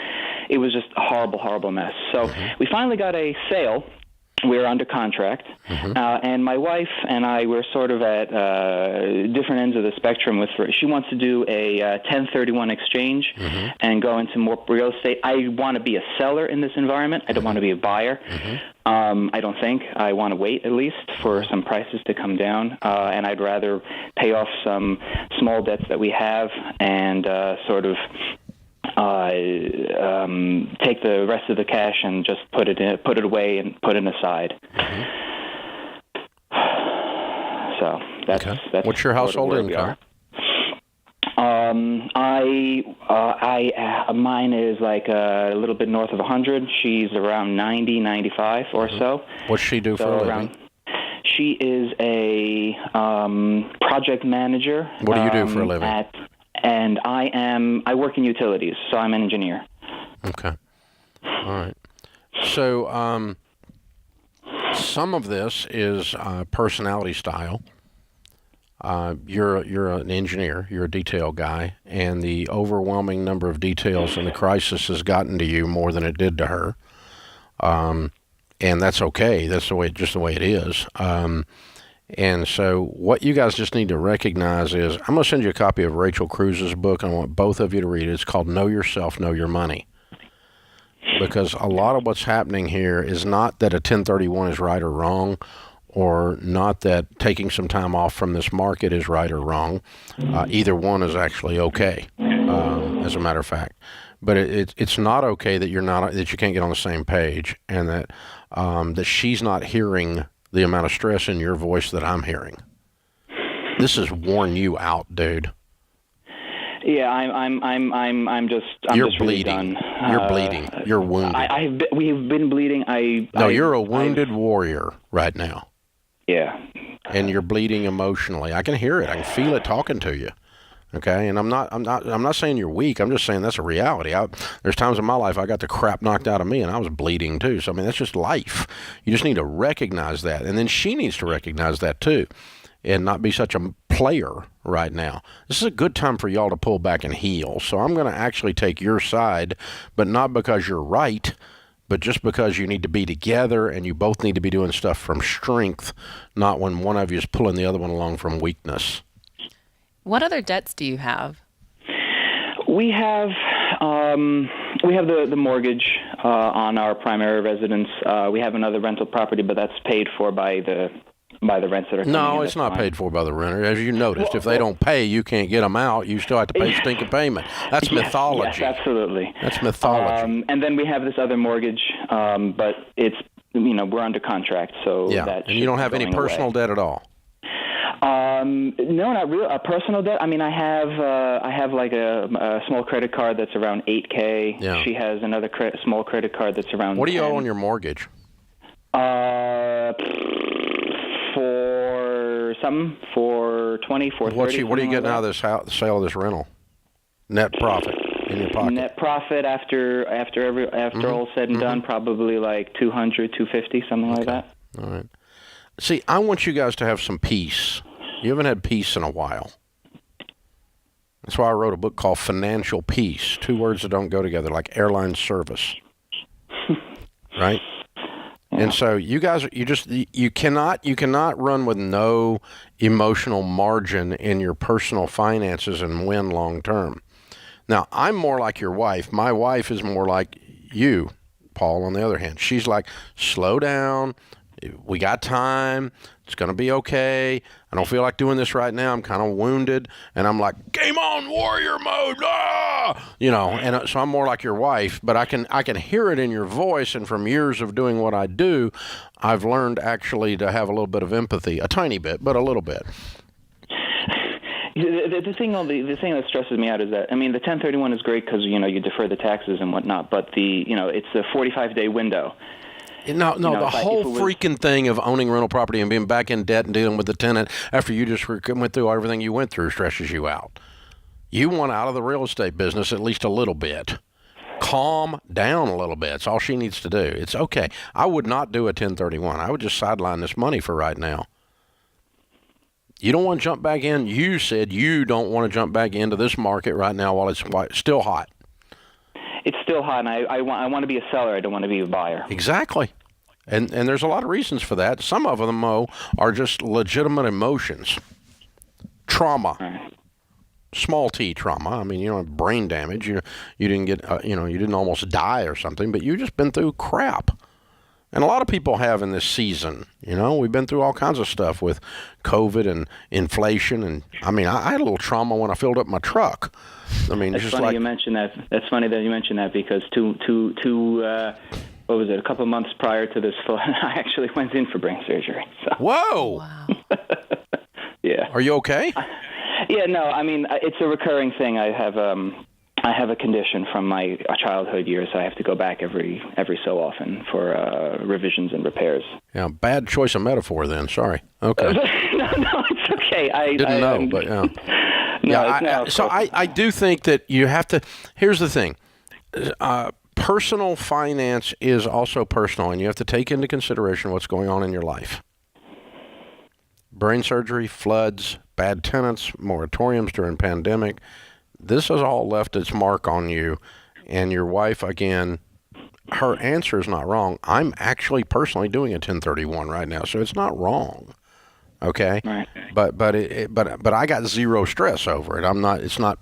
it was just a horrible, horrible mess. So we finally got a sale we're under contract, and my wife and I, we're sort of at different ends of the spectrum. With her. She wants to do a 1031 exchange and go into more real estate. I want to be a seller in this environment. I don't want to be a buyer. I don't think. I want to wait at least for some prices to come down, and I'd rather pay off some small debts that we have and sort of take the rest of the cash and just put it away and put it aside. So that's What's your household income? Mine is like a little bit north of 100. She's around 90, 95 or so. What's she do for a living? She is a project manager. What do you do for a living? And I work in utilities, so I'm an engineer. Okay. All right. So some of this is personality style. You're an engineer, you're a detail guy, and the overwhelming number of details in the crisis has gotten to you more than it did to her. And that's okay. That's just the way it is. And so what you guys just need to recognize is, I'm going to send you a copy of Rachel Cruz's book, and I want both of you to read it. It's called Know Yourself, Know Your Money. Because a lot of what's happening here is not that a 1031 is right or wrong, or not that taking some time off from this market is right or wrong. Either one is actually okay, as a matter of fact. But it's not okay that you can't get on the same page, and that that she's not hearing the amount of stress in your voice that I'm hearing. This has worn you out, dude. Yeah, I'm just You're bleeding. Really done. You're bleeding. You're wounded. We have been bleeding. You're a wounded warrior right now. Yeah. And you're bleeding emotionally. I can hear it. I can feel it talking to you. Okay, and I'm not saying you're weak. I'm just saying that's a reality. There's times in my life I got the crap knocked out of me, and I was bleeding too. So I mean, that's just life. You just need to recognize that, and then she needs to recognize that too, and not be such a player right now. This is a good time for y'all to pull back and heal. So I'm going to actually take your side, but not because you're right, but just because you need to be together, and you both need to be doing stuff from strength, not when one of you is pulling the other one along from weakness. What other debts do you have? We have the mortgage on our primary residence. We have another rental property, but that's paid for by the rents that are coming in. No, it's not paid for by the renter. As you noticed, if they don't pay, you can't get them out. You still have to pay stinking payment. That's mythology. Yes, absolutely. That's mythology. And then we have this other mortgage, but it's we're under contract, so that and you don't have any personal debt at all. No, not real. Personal debt. I mean, I have like a small credit card that's around $8,000. Yeah. She has another small credit card that's around. What do you owe on your mortgage? For $20, $30. What are you getting out of this sale of this rental? Net profit in your pocket. Net profit after all said and done, probably like $200, $250, something like that. All right. See, I want you guys to have some peace. You haven't had peace in a while. That's why I wrote a book called Financial Peace. 2 words that don't go together, like airline service. Right? Yeah. And so you guys, you cannot run with no emotional margin in your personal finances and win long term. Now, I'm more like your wife. My wife is more like you, Paul, on the other hand. She's like, slow down. We got time. It's going to be okay. I don't feel like doing this right now. I'm kind of wounded. And I'm like, game on, warrior mode. Ah! And so I'm more like your wife, but I can hear it in your voice. And from years of doing what I do, I've learned actually to have a little bit of empathy, a tiny bit, but a little bit. The thing that stresses me out is that, I mean, the 1031 is great because, you defer the taxes and whatnot, but it's a 45-day window. No, the whole freaking thing of owning rental property and being back in debt and dealing with the tenant after you just went through everything you went through stresses you out. You want out of the real estate business at least a little bit. Calm down a little bit. It's all she needs to do. It's okay. I would not do a 1031. I would just sideline this money for right now. You don't want to jump back in. You said you don't want to jump back into this market right now while it's still hot. It's still hot, and I want to be a seller. I don't want to be a buyer. Exactly. And there's a lot of reasons for that. Some of them, are just legitimate emotions. Trauma. Small t trauma. I mean, you don't have brain damage. You didn't get, you didn't almost die or something, but you've just been through crap. And a lot of people have in this season. We've been through all kinds of stuff with COVID and inflation. And I mean, I had a little trauma when I filled up my truck. I mean, it's just funny like you mentioned that. That's funny that you mentioned that because what was it? A couple of months prior to this flood, I actually went in for brain surgery. So. Whoa! Wow. Yeah. Are you okay? Yeah. No. I mean, it's a recurring thing. I have a condition from my childhood years. So I have to go back every so often for revisions and repairs. Yeah. Bad choice of metaphor then. Sorry. Okay. No, it's okay. I didn't know, but yeah. I do think that you have to. Here's the thing. Personal finance is also personal, and you have to take into consideration what's going on in your life. Brain surgery, floods, bad tenants, moratoriums during pandemic. This has all left its mark on you. And your wife, again, her answer is not wrong. I'm actually personally doing a 1031 right now, so it's not wrong. Okay? Right. But I got zero stress over it. It's not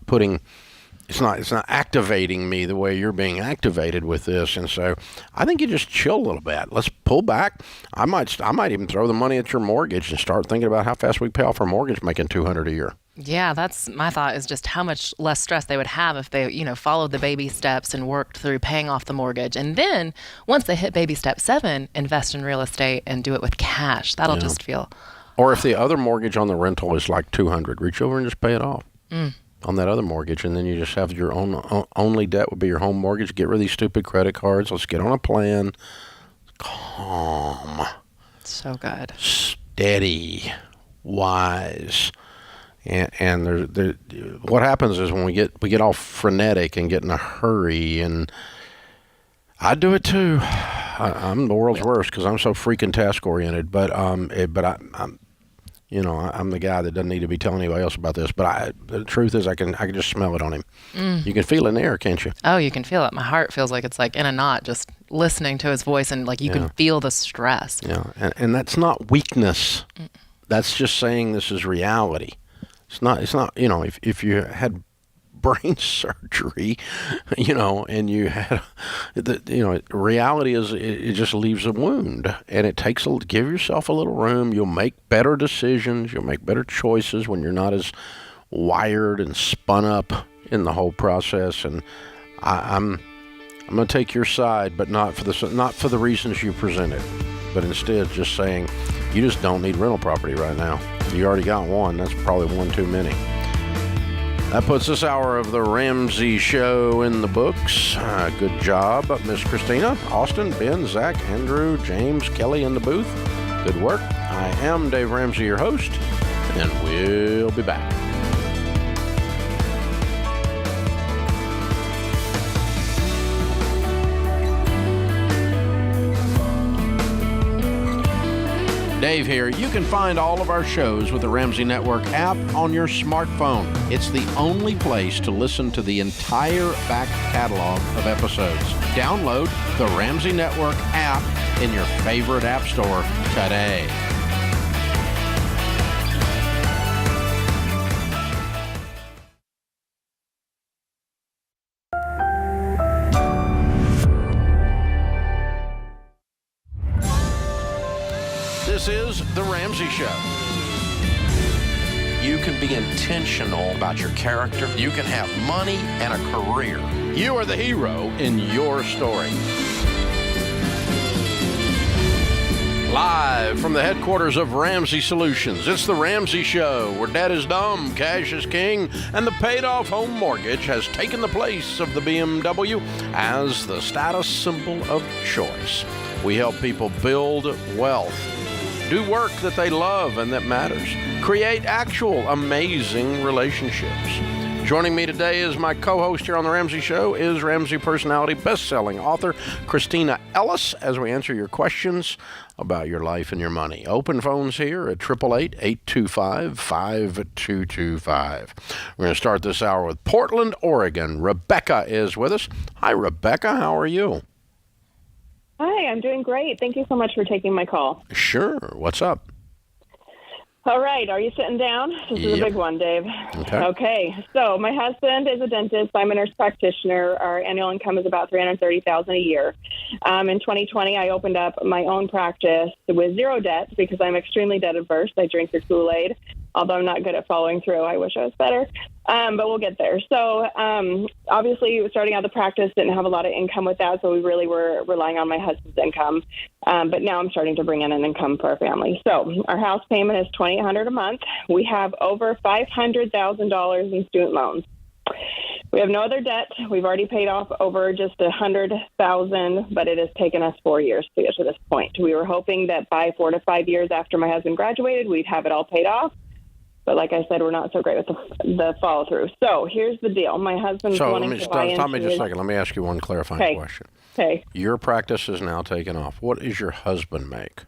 activating me the way you're being activated with this, and so I think you just chill a little bit. Let's pull back. I might even throw the money at your mortgage and start thinking about how fast we pay off our mortgage, making $200 a year. Yeah, that's my thought, is just how much less stress they would have if they, followed the baby steps and worked through paying off the mortgage. And then once they hit baby step 7, invest in real estate and do it with cash. That'll just feel. Or if the other mortgage on the rental is like $200, reach over and just pay it off. On that other mortgage, and then you just have your only debt would be your home mortgage. Get rid of these stupid credit cards. Let's get on a plan. Calm. So good. Steady. Wise. And there what happens is when we get all frenetic and get in a hurry, and I do it too. I'm the world's worst because I'm so freaking task oriented. But I'm the guy that doesn't need to be telling anybody else about this. But the truth is, I can just smell it on him. You can feel it in the air, can't you? Oh, you can feel it. My heart feels like it's like in a knot just listening to his voice, and like you can feel the stress. Yeah, and that's not weakness. That's just saying this is reality. It's not. If you had brain surgery, and you had, reality is it just leaves a wound, and it takes give yourself a little room. You'll make better decisions. You'll make better choices when you're not as wired and spun up in the whole process. And I'm going to take your side, but not for the reasons you presented, but instead just saying you just don't need rental property right now. You already got one. That's probably one too many. That puts this hour of the Ramsey Show in the books. Good job, Miss Christina, Austin, Ben, Zach, Andrew, James, Kelly in the booth. Good work. I am Dave Ramsey, your host, and we'll be back. Dave here. You can find all of our shows with the Ramsey Network app on your smartphone. It's the only place to listen to the entire back catalog of episodes. Download the Ramsey Network app in your favorite app store today. This is The Ramsey Show. You can be intentional about your character. You can have money and a career. You are the hero in your story. Live from the headquarters of Ramsey Solutions, it's The Ramsey Show, where debt is dumb, cash is king, and the paid-off home mortgage has taken the place of the BMW as the status symbol of choice. We help people build wealth, do work that they love and that matters, create actual amazing relationships. Joining me today is my co-host here on The Ramsey Show is Ramsey personality, best-selling author Christina Ellis, as we answer your questions about your life and your money. Open phones here at 888-825-5225. We're going to start this hour with Portland, Oregon. Rebecca is with us. Hi, Rebecca. How are you? Hi, I'm doing great. Thank you so much for taking my call. Sure. What's up? All right. Are you sitting down? This is a big one, Dave. Okay. So my husband is a dentist. I'm a nurse practitioner. Our annual income is about $330,000 a year. In 2020, I opened up my own practice with zero debt because I'm extremely debt averse. I drink your Kool-Aid, although I'm not good at following through. I wish I was better, but we'll get there. So obviously, starting out the practice, didn't have a lot of income with that, so we really were relying on my husband's income. But now I'm starting to bring in an income for our family. So our house payment is $2,800 a month. We have over $500,000 in student loans. We have no other debt. We've already paid off over just $100,000, but it has taken us 4 years to get to this point. We were hoping that by 4 to 5 years after my husband graduated, we'd have it all paid off. But like I said, we're not so great with the follow through. So here's the deal. My husband's wanting to buy into... Stop me just a second. Let me ask you one clarifying question. Okay. Your practice is now taken off. What does your husband make?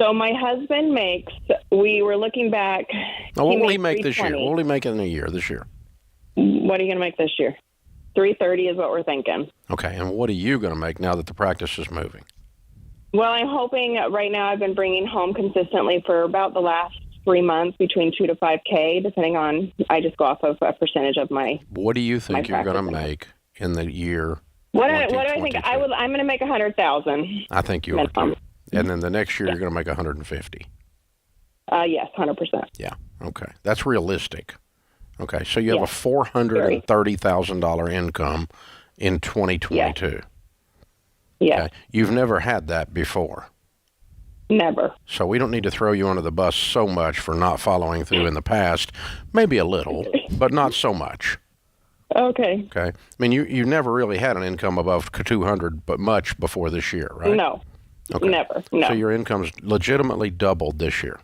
So my husband makes, we were looking back... Now, what will he make this year? What will he make in a year this year? What are you going to make this year? $330 is what we're thinking. Okay, and what are you going to make now that the practice is moving? Well, I'm hoping right now I've been bringing home consistently for about the last 3 months between $2,000 to $5,000, depending on, I just go off of a percentage of my... What do you think you're going to make in the year? What do I think? I'm going to make $100,000. I think you are too. And then the next year you're going to make $150,000. Yes, 100%. Yeah, okay. That's realistic. Okay, so you have a $430,000 income in 2022. Yeah. Okay. You've never had that before. Never. So we don't need to throw you under the bus so much for not following through in the past. Maybe a little, but not so much. Okay. Okay. I mean, you never really had an income above 200, but much before this year, right? No. Okay. Never. No. So your income's legitimately doubled this year.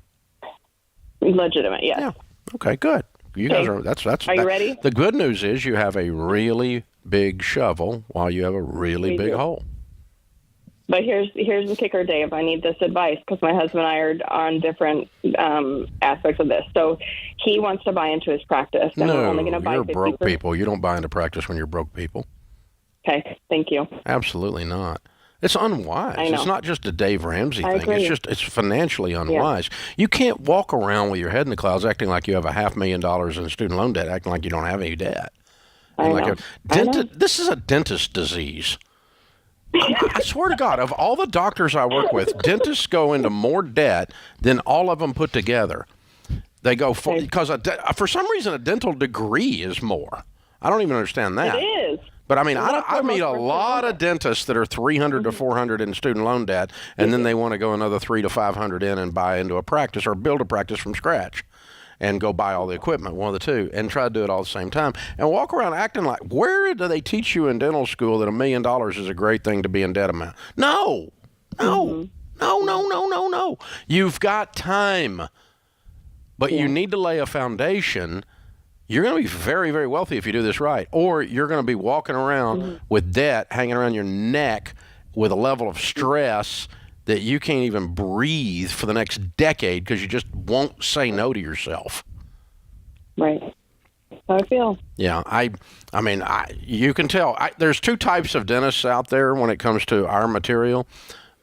Legitimate, yes. Yeah. Okay, good. You guys are. That's. Are you ready? The good news is you have a really big shovel while you have a really big hole. But here's the kicker, Dave. I need this advice because my husband and I are on different aspects of this. So he wants to buy into his practice, and we're only going to buy 50%. You're broke people. You don't buy into practice when you're broke people. Okay, thank you. Absolutely not. It's unwise. I know. It's not just a Dave Ramsey thing. agree. It's financially unwise. Yeah. You can't walk around with your head in the clouds acting like you have $500,000 in student loan debt, acting like you don't have any debt. I know. This is a dentist disease. I swear to God, of all the doctors I work with, dentists go into more debt than all of them put together. They go because for some reason a dental degree is more. I don't even understand that. It is. But I mean, I meet a lot of dentists that are $300 to $400 in student loan debt, and then they want to go another $300 to $500 in and buy into a practice or build a practice from scratch, and go buy all the equipment, one of the two, and try to do it all at the same time, and walk around acting like, where do they teach you in dental school that $1 million is a great thing to be in debt amount? No. You've got time, but you need to lay a foundation. You're going to be very, very wealthy if you do this right, or you're going to be walking around with debt hanging around your neck with a level of stress that you can't even breathe for the next decade because you just won't say no to yourself. Right. How I feel. Yeah, I mean, you can tell. There's two types of dentists out there when it comes to our material,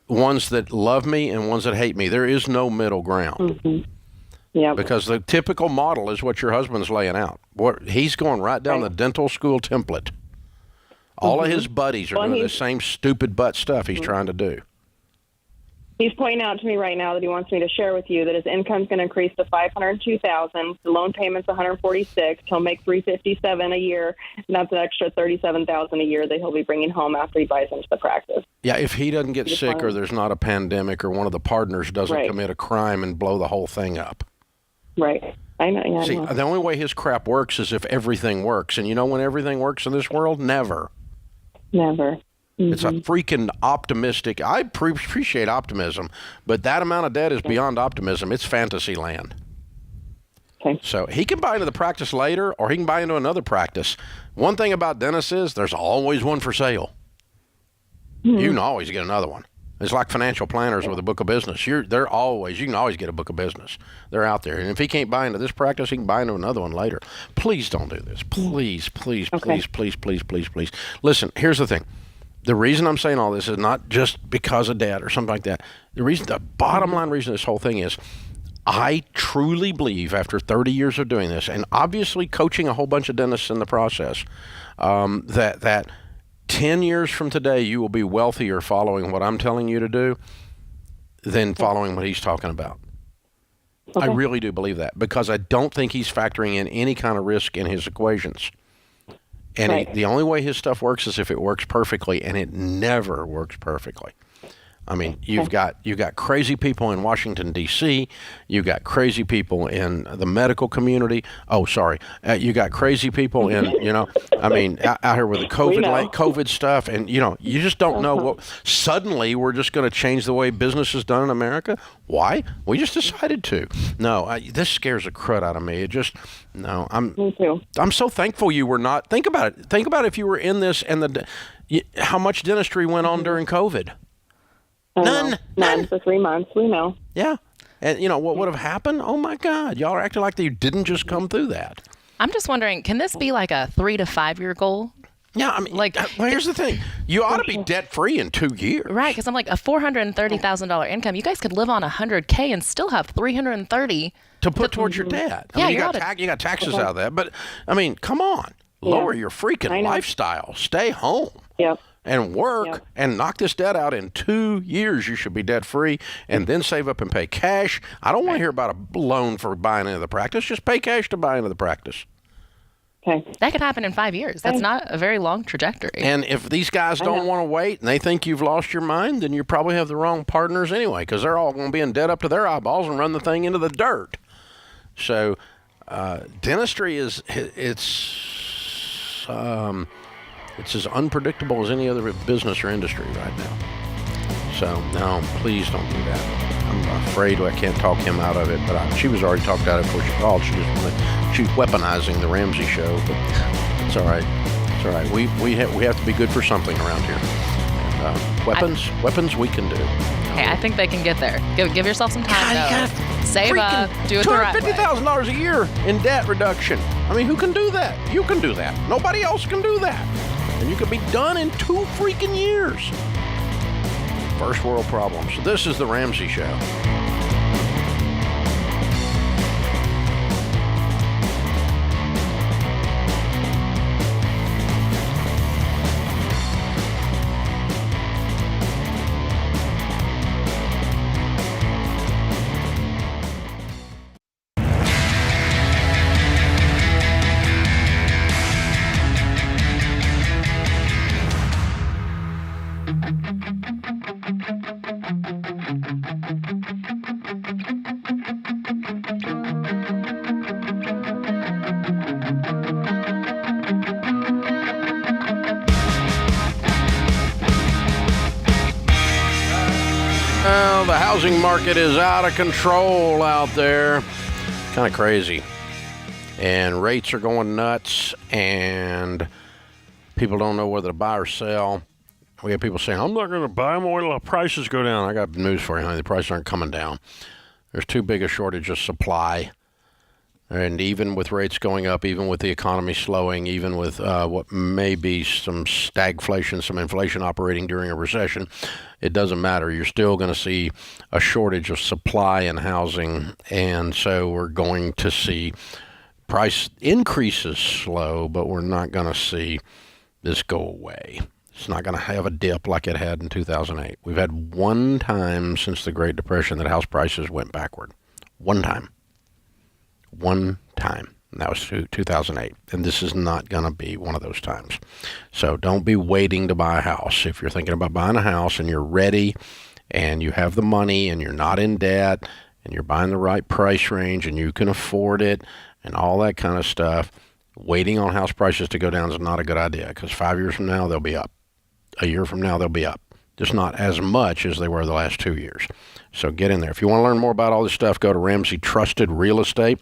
ones that love me and ones that hate me. There is no middle ground. Mm-hmm. Yeah. Because the typical model is what your husband's laying out. He's going right down the dental school template. All of his buddies are doing the same stupid butt stuff he's trying to do. He's pointing out to me right now that he wants me to share with you that his income's going to increase to $502,000. The loan payment's $146,000. He'll make $357,000 a year, and that's an extra $37,000 a year that he'll be bringing home after he buys into the practice. Yeah, if he doesn't get sick or there's not a pandemic or one of the partners doesn't commit a crime and blow the whole thing up. Right. I know. Yeah, See, I know. The only way his crap works is if everything works. And you know when everything works in this world? Never. Never. Mm-hmm. It's a freaking optimistic. I appreciate optimism, but that amount of debt is beyond optimism. It's fantasy land. Okay. So he can buy into the practice later, or he can buy into another practice. One thing about dentists is there's always one for sale. Mm-hmm. You can always get another one. It's like financial planners with a book of business. You can always get a book of business. They're out there. And if he can't buy into this practice, he can buy into another one later. Please don't do this. Please, please, please, please, please, please, please. Listen, here's the thing. the reason I'm saying all this is not just because of Dad or something like that. The bottom line reason this whole thing is, I truly believe after 30 years of doing this, and obviously coaching a whole bunch of dentists in the process, that 10 years from today, you will be wealthier following what I'm telling you to do than following what he's talking about. Okay. I really do believe that, because I don't think he's factoring in any kind of risk in his equations. And the only way his stuff works is if it works perfectly, and it never works perfectly. I mean, you've got crazy people in Washington, D.C. You've got crazy people in the medical community. Oh, sorry. You got crazy people in, out here with the COVID stuff. And, you just don't know what. Suddenly, we're just going to change the way business is done in America. Why? We just decided to. No, this scares the crud out of me. It just, no. Me too. I'm so thankful you were not. Think about it. Think about if you were in this and how much dentistry went on during COVID. None for 3 months. We know. Yeah. And, what would have happened? Oh, my God. Y'all are acting like you didn't just come through that. I'm just wondering, can this be like a 3 to 5 year goal? Yeah, I mean, well, here's the thing. You ought to be debt-free in 2 years. Right, because I'm like, a $430,000 income, you guys could live on $100K and still have $330 to put towards your debt. I mean, you got taxes out of that. But, I mean, come on. Lower your freaking lifestyle. Stay home. Yep. And work and knock this debt out in 2 years. You should be debt free, and then save up and pay cash. I don't want to hear about a loan for buying into the practice. Just pay cash to buy into the practice. Okay. That could happen in 5 years. That's not a very long trajectory. And if these guys don't want to wait and they think you've lost your mind, then you probably have the wrong partners anyway, because they're all going to be in debt up to their eyeballs and run the thing into the dirt. So dentistry it's as unpredictable as any other business or industry right now. So, no, please don't do that. I'm afraid I can't talk him out of it, but she was already talked out of it before she called. She's weaponizing the Ramsey Show, but it's all right. It's all right. We have to be good for something around here. And, weapons we can do. Hey, I think they can get there. Give yourself some time, though. Save up, do it the right way. $250,000 a year in debt reduction. I mean, who can do that? You can do that. Nobody else can do that. And you can be done in 2 freaking years. First world problems. So this is the Ramsey Show. Well, the housing market is out of control out there. Kind of crazy. And rates are going nuts, and people don't know whether to buy or sell. We have people saying, I'm not going to buy more till the prices go down. I got news for you, honey. The prices aren't coming down. There's too big a shortage of supply. And even with rates going up, even with the economy slowing, even with what may be some stagflation, some inflation operating during a recession, it doesn't matter. You're still going to see a shortage of supply in housing. And so we're going to see price increases slow, but we're not going to see this go away. It's not going to have a dip like it had in 2008. We've had one time since the Great Depression that house prices went backward. One time. One time. And that was 2008. And this is not going to be one of those times. So don't be waiting to buy a house. If you're thinking about buying a house and you're ready and you have the money and you're not in debt and you're buying the right price range and you can afford it and all that kind of stuff, waiting on house prices to go down is not a good idea, because 5 years from now, they'll be up. A year from now, they'll be up. Just not as much as they were the last 2 years. So get in there. If you want to learn more about all this stuff, go to Ramsey Trusted Real Estate,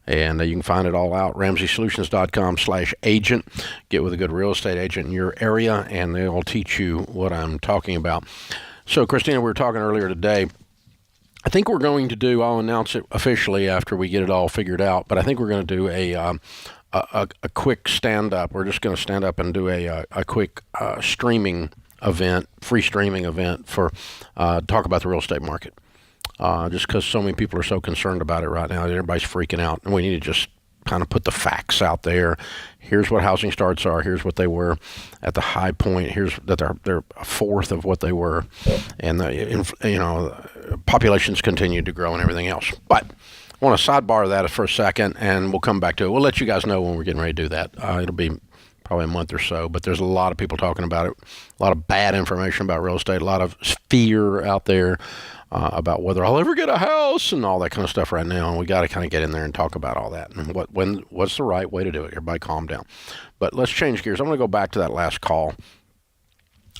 and you can find it all out, RamseySolutions.com/agent. Get with a good real estate agent in your area, and they'll teach you what I'm talking about. So, Christina, we were talking earlier today. I think we're going to do, I'll announce it officially after we get it all figured out, but I think we're going to do a quick stand-up. We're just going to stand up and do a quick streaming event, free streaming event for talk about the real estate market. Just because so many people are so concerned about it right now, everybody's freaking out, and we need to just kind of put the facts out there. Here's what housing starts are. Here's what they were at the high point. Here's that they're a fourth of what they were, and populations continue to grow and everything else. But I want to sidebar that for a second, and we'll come back to it. We'll let you guys know when we're getting ready to do that. It'll be probably a month or so, but there's a lot of people talking about it, a lot of bad information about real estate, a lot of fear out there about whether I'll ever get a house and all that kind of stuff right now, and we got to kind of get in there and talk about all that and what's the right way to do it. Everybody calm down. But let's change gears. I'm going to go back to that last call.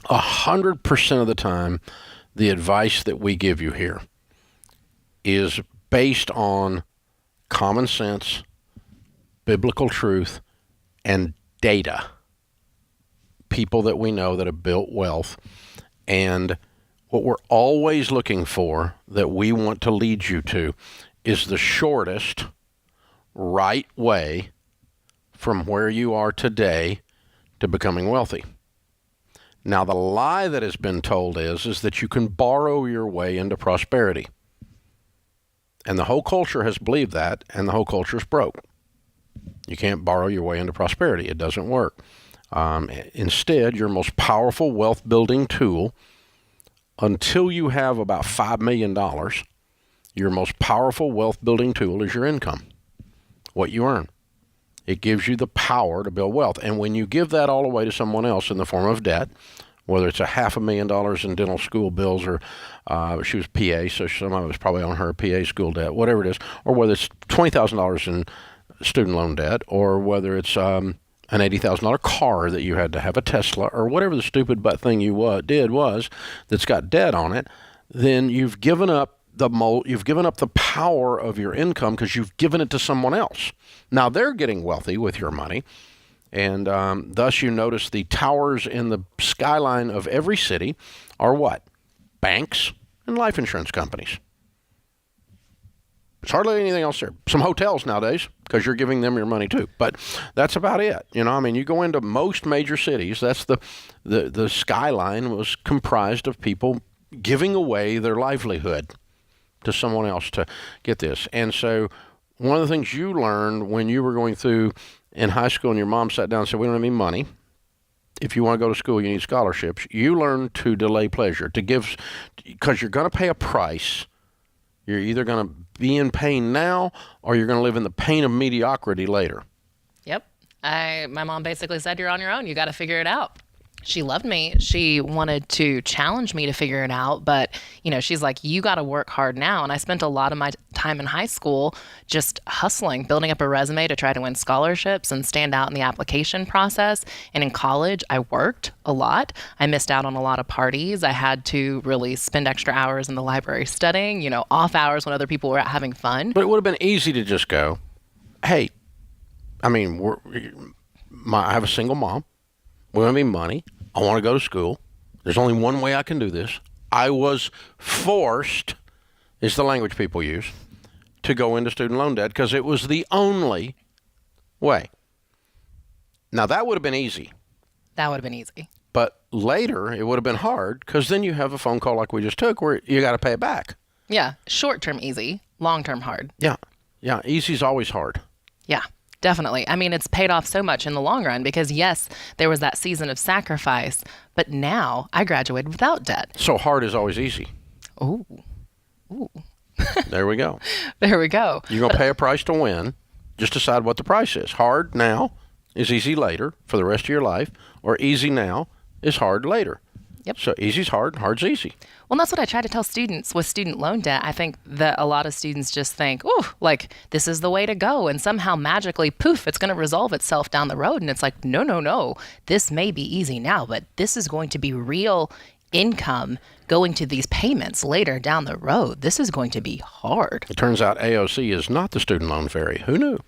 100% of the time, the advice that we give you here is based on common sense, biblical truth, and data. People that we know that have built wealth, and what we're always looking for that we want to lead you to is the shortest, right way from where you are today to becoming wealthy. Now, the lie that has been told is that you can borrow your way into prosperity. And the whole culture has believed that, and the whole culture is broke. You can't borrow your way into prosperity. It doesn't work. Instead, your most powerful wealth-building tool, until you have about $5 million, your most powerful wealth-building tool is your income, what you earn. It gives you the power to build wealth. And when you give that all away to someone else in the form of debt, whether it's $500,000 in dental school bills, or she was PA, so some of it was probably on her PA school debt, whatever it is, or whether it's $20,000 in student loan debt, or whether it's an $80,000 car that you had to have, a Tesla, or whatever the stupid butt thing you did was that's got debt on it, then you've given up the power of your income because you've given it to someone else. Now they're getting wealthy with your money, and thus you notice the towers in the skyline of every city are what? Banks and life insurance companies. There's hardly anything else there. Some hotels nowadays, because you're giving them your money too. But that's about it. You go into most major cities, that's the skyline was comprised of people giving away their livelihood to someone else to get this. And so one of the things you learned when you were going through in high school and your mom sat down and said, we don't have any money. If you want to go to school, you need scholarships. You learn to delay pleasure, to give, because you're going to pay a price. You're either going to be in pain now, or you're going to live in the pain of mediocrity later. Yep. My mom basically said, you're on your own. You got to figure it out. She loved me. She wanted to challenge me to figure it out. But, she's like, you got to work hard now. And I spent a lot of my time in high school just hustling, building up a resume to try to win scholarships and stand out in the application process. And in college, I worked a lot. I missed out on a lot of parties. I had to really spend extra hours in the library studying, off hours when other people were out having fun. But it would have been easy to just go, hey, I have a single mom. We don't have any money. I want to go to school. There's only one way I can do this. I was forced, is the language people use, to go into student loan debt because it was the only way. Now, that would have been easy. That would have been easy. But later, it would have been hard because then you have a phone call like we just took where you got to pay it back. Yeah. Short-term easy, long-term hard. Yeah. Yeah. Easy's always hard. Yeah. Definitely. It's paid off so much in the long run because, yes, there was that season of sacrifice, but now I graduated without debt. So hard is always easy. Ooh. There we go. There we go. You're going to pay a price to win. Just decide what the price is. Hard now is easy later for the rest of your life, or easy now is hard later. Yep. So easy's hard, hard's easy. Well, that's what I try to tell students with student loan debt. I think that a lot of students just think, this is the way to go. And somehow magically, poof, it's going to resolve itself down the road. And it's like, no. This may be easy now, but this is going to be real income going to these payments later down the road. This is going to be hard. It turns out AOC is not the student loan fairy. Who knew?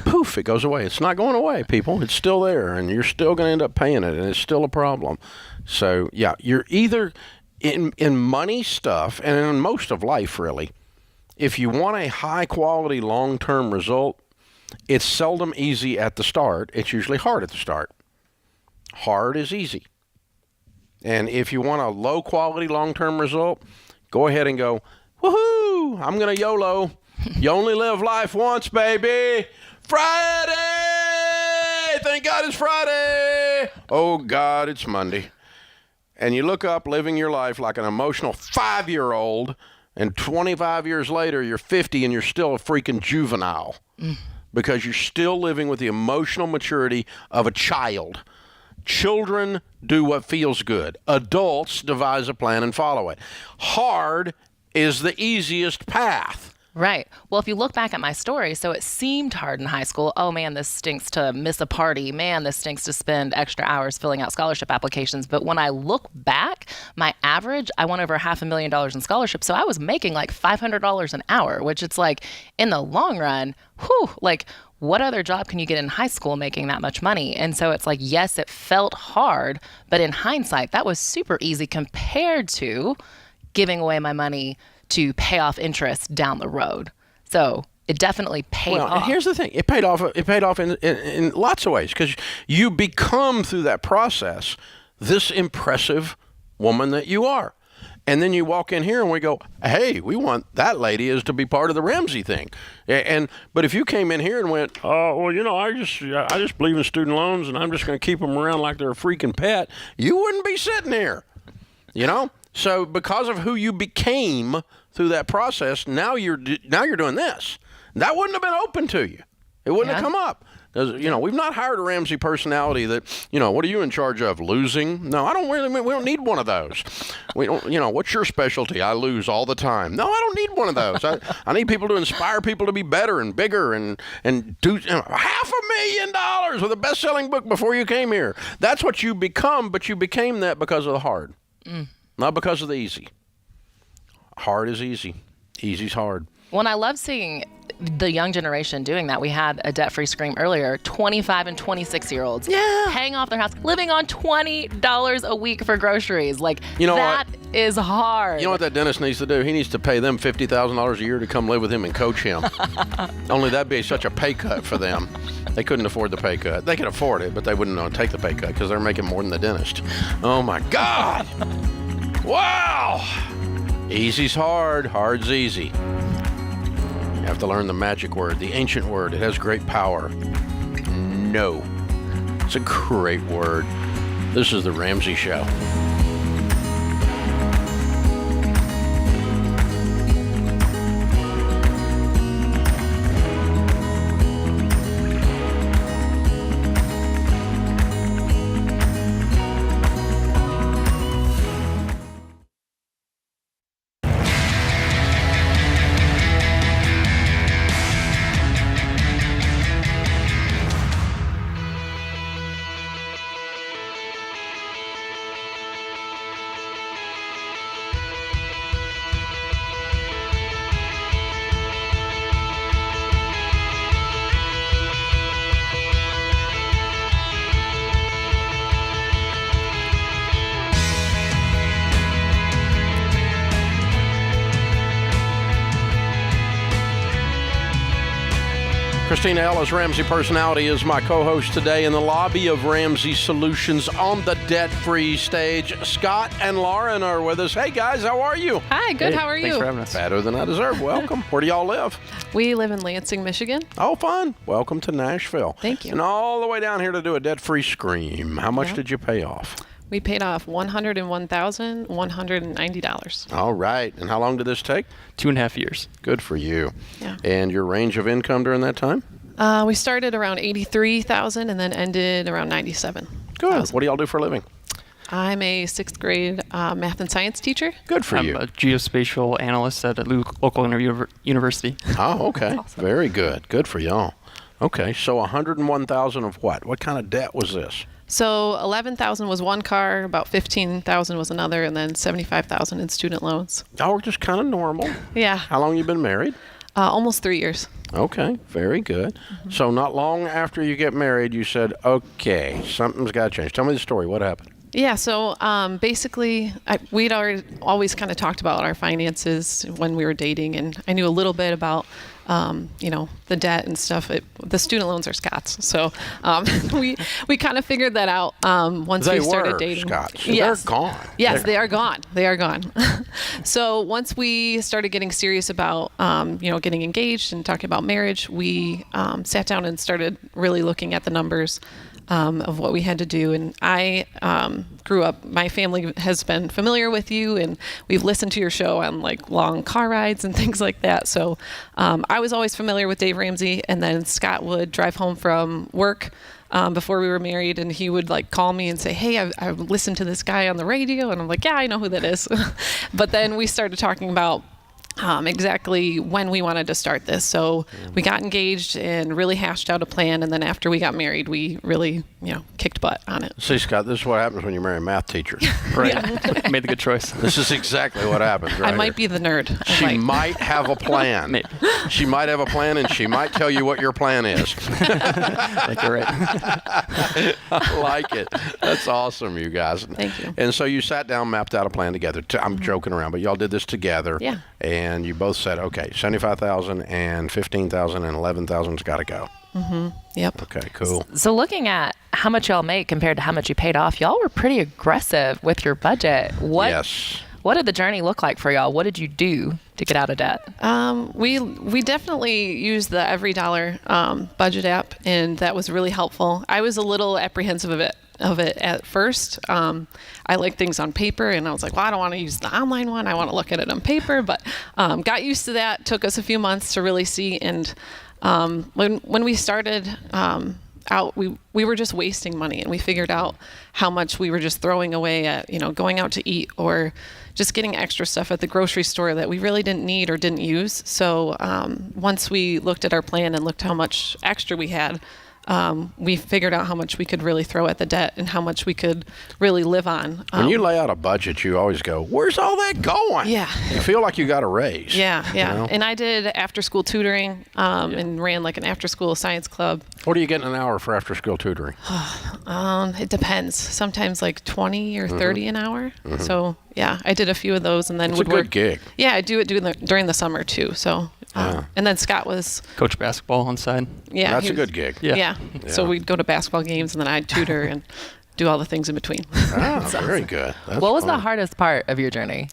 Poof, it goes away. It's not going away, people. It's still there, and you're still going to end up paying it, and it's still a problem. So, yeah, you're either in money stuff, and in most of life, really, if you want a high-quality, long-term result, it's seldom easy at the start. It's usually hard at the start. Hard is easy. And if you want a low-quality, long-term result, go ahead and go, woohoo, I'm going to YOLO. You only live life once, baby. Friday! Thank God it's Friday. Oh, God, it's Monday. And you look up living your life like an emotional 5-year-old, and 25 years later, you're 50 and you're still a freaking juvenile because you're still living with the emotional maturity of a child. Children do what feels good. Adults devise a plan and follow it. Hard is the easiest path. Right. Well, if you look back at my story, so it seemed hard in high school. Oh, man, this stinks to miss a party. Man, this stinks to spend extra hours filling out scholarship applications. But when I look back, my average, I won over $500,000 in scholarships. So I was making like $500 an hour, which it's like in the long run, like what other job can you get in high school making that much money? And so it's like, yes, it felt hard, but in hindsight, that was super easy compared to giving away my money to pay off interest down the road. So it definitely paid off. And here's the thing. It paid off in lots of ways because you become, through that process, this impressive woman that you are. And then you walk in here and we go, hey, we want that lady is to be part of the Ramsey thing. But if you came in here and went, oh, well, you know, I just believe in student loans and I'm just going to keep them around like they're a freaking pet, you wouldn't be sitting here, you know? So because of who you became through that process, now you're doing this. That wouldn't have been open to you. It wouldn't have come up. You know, we've not hired a Ramsey personality that, you know, what are you in charge of? Losing? No, we don't need one of those. We don't, you know, what's your specialty? I lose all the time. No, I don't need one of those. I need people to inspire people to be better and bigger and do $500,000 with a best-selling book before you came here. That's what you become, but you became that because of the hard. Not because of the easy. Hard is easy. Easy's hard. Well, and I love seeing the young generation doing that. We had a debt-free scream earlier, 25 and 26-year-olds paying off their house, living on $20 a week for groceries. Like, you know that is hard. You know what that dentist needs to do? He needs to pay them $50,000 a year to come live with him and coach him. Only that'd be such a pay cut for them. They couldn't afford the pay cut. They could afford it, but they wouldn't take the pay cut because they're making more than the dentist. Oh, my God. Wow. Easy's hard. Hard's easy. You have to learn the magic word, the ancient word. It has great power. No. It's a great word. This is the Ramsey Show. Christina Ellis, Ramsey Personality, is my co-host today in the lobby of Ramsey Solutions on the debt-free stage. Scott and Lauren are with us. Hey, guys, how are you? Hi, good. How are you? Thanks for having us. Better than I deserve. Welcome. Where do y'all live? We live in Lansing, Michigan. Oh, fun. Welcome to Nashville. Thank you. And all the way down here to do a debt-free scream. How much did you pay off? We paid off $101,190. All right. And how long did this take? 2.5 years. Good for you. Yeah. And your range of income during that time? We started around $83,000 and then ended around $97,000. Good. What do y'all do for a living? I'm a 6th grade math and science teacher. Good for you. I'm a geospatial analyst at a local university. Oh, okay. Awesome. Very good. Good for y'all. Okay, so $101,000 of what? What kind of debt was this? So $11,000 was one car, about $15,000 was another, and then $75,000 in student loans. Y'all were just kind of normal. Yeah. How long you been married? Almost 3 years. Okay, very good. Mm-hmm. So not long after you get married, you said, okay, something's got to change. Tell me the story. What happened? Yeah, so basically, we'd always kind of talked about our finances when we were dating, and I knew a little bit about, the debt and stuff. The student loans are Scott's, so we kind of figured that out once we started dating. Scott's. Yes. They're gone. Yes, they are gone. They are gone. So once we started getting serious about, getting engaged and talking about marriage, we sat down and started really looking at the numbers of what we had to do. And I grew up, my family has been familiar with you, and we've listened to your show on like long car rides and things like that. So I was always familiar with Dave Ramsey, and then Scott would drive home from work before we were married, and he would like call me and say, hey, I've listened to this guy on the radio. And I'm like, yeah, I know who that is. But then we started talking about exactly when we wanted to start this. So we got engaged and really hashed out a plan. And then after we got married, we really, kicked butt on it. See, Scott, this is what happens when you marry a math teacher. Right. Made the good choice. This is exactly what happens, right? I might be the nerd. She might have a plan. Maybe. She might have a plan, and she might tell you what your plan is. I think you're right. I like it. That's awesome, you guys. Thank you. And so you sat down, mapped out a plan together. I'm joking around, but y'all did this together. Yeah. And you both said, okay, $75,000 and $15,000 and $11,000's got to go. Mm-hmm. Yep. Okay, cool. So looking at how much y'all make compared to how much you paid off, y'all were pretty aggressive with your budget. Yes. What did the journey look like for y'all? What did you do to get out of debt? We definitely used the Every Dollar budget app, and that was really helpful. I was a little apprehensive of it at first. I like things on paper, and I was like, well, I don't want to use the online one. I want to look at it on paper, but got used to that. Took us a few months to really see. And when we started out, we were just wasting money, and we figured out how much we were just throwing away at, going out to eat or just getting extra stuff at the grocery store that we really didn't need or didn't use. So once we looked at our plan and looked how much extra we had, we figured out how much we could really throw at the debt and how much we could really live on. When you lay out a budget, you always go, where's all that going? Yeah. You feel like you got a raise. Yeah. And I did after-school tutoring and ran like an after-school science club. What are you getting an hour for after-school tutoring? It depends. Sometimes like 20 or 30 an hour. Mm-hmm. So, yeah, I did a few of those and then would work. It's a good gig. Yeah, I do it during the summer too. So, and then Scott was coach basketball on the side. Yeah, that's a good gig. Yeah. So we'd go to basketball games and then I'd tutor and do all the things in between. Very good. That's what was fun. the hardest part of your journey?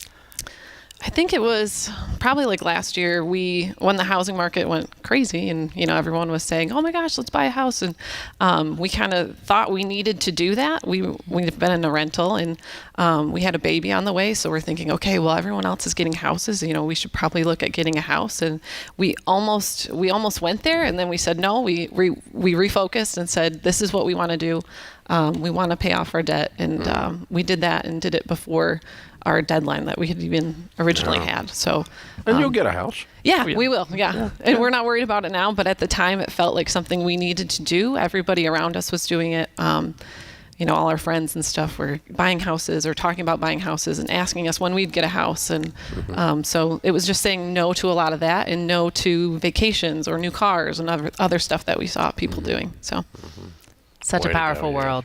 I think it was probably like last year when the housing market went crazy and, everyone was saying, oh my gosh, let's buy a house. And we kind of thought we needed to do that. We've been in a rental and we had a baby on the way. So we're thinking, okay, well, everyone else is getting houses. We should probably look at getting a house. And we almost went there. And then we said, no, we refocused and said, this is what we want to do. We want to pay off our debt. And we did that and did it before our deadline that we had even originally had. So, and you'll get a house. Yeah, we will. Yeah. And we're not worried about it now, but at the time it felt like something we needed to do. Everybody around us was doing it. All our friends and stuff were buying houses or talking about buying houses and asking us when we'd get a house. And so it was just saying no to a lot of that and no to vacations or new cars and other stuff that we saw people doing. So. Such a powerful word.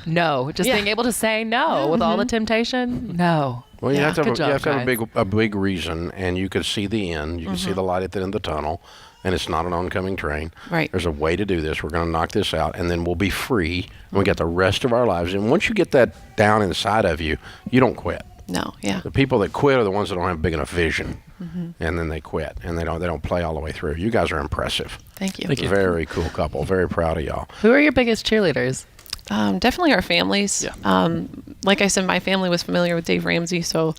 No. Just being able to say no with all the temptation. No. Well, you have to have a big reason, and you can see the end. You can see the light at the end of the tunnel, and it's not an oncoming train. Right. There's a way to do this. We're going to knock this out, and then we'll be free. And we got the rest of our lives. And once you get that down inside of you, you don't quit. No. Yeah. The people that quit are the ones that don't have big enough vision, and then they quit, and they don't play all the way through. You guys are impressive. Thank you. Very cool couple. Very proud of y'all. Who are your biggest cheerleaders? Definitely our families. Yeah. Like I said, my family was familiar with Dave Ramsey, so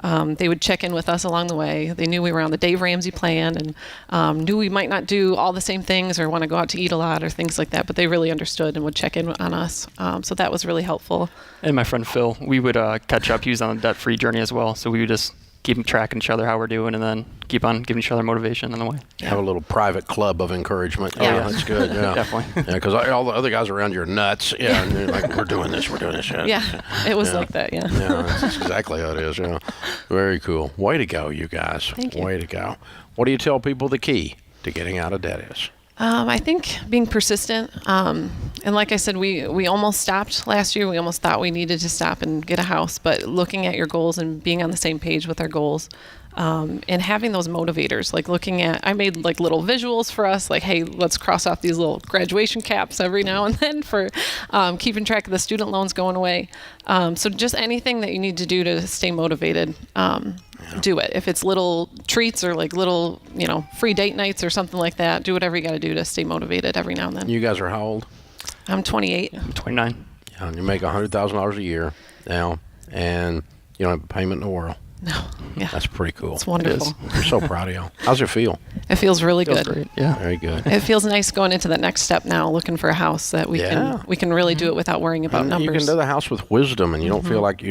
they would check in with us along the way. They knew we were on the Dave Ramsey plan and knew we might not do all the same things or want to go out to eat a lot or things like that, but they really understood and would check in on us. So that was really helpful. And my friend Phil, we would catch up. He was on a debt-free journey as well, so we would just keep track of each other, how we're doing, and then keep on giving each other motivation on the way. Have a little private club of encouragement. Yeah. That's good. Yeah, definitely. Yeah, because all the other guys around you are nuts. Yeah, and they're like, we're doing this. Yeah, it was like that. Yeah. Yeah, that's exactly how it is. Yeah, very cool. Way to go, you guys. Thank you. Way to go. What do you tell people the key to getting out of debt is? I think being persistent. And like I said, we almost stopped last year. We almost thought we needed to stop and get a house. But looking at your goals and being on the same page with our goals, and having those motivators, like I made like little visuals for us, like, hey, let's cross off these little graduation caps every now and then for keeping track of the student loans going away. So just anything that you need to do to stay motivated, do it. If it's little treats or like little, free date nights or something like that, do whatever you got to do to stay motivated every now and then. You guys are how old? I'm 28. I'm 29. Yeah, and you make $100,000 a year now, and you don't have a payment in the world. No. Yeah. That's pretty cool. It's wonderful. We're so proud of y'all. How's it feel? It feels really good. Great. Yeah. Very good. It feels nice going into that next step now, looking for a house that we can really do it without worrying about numbers. You can do the house with wisdom, and you don't feel like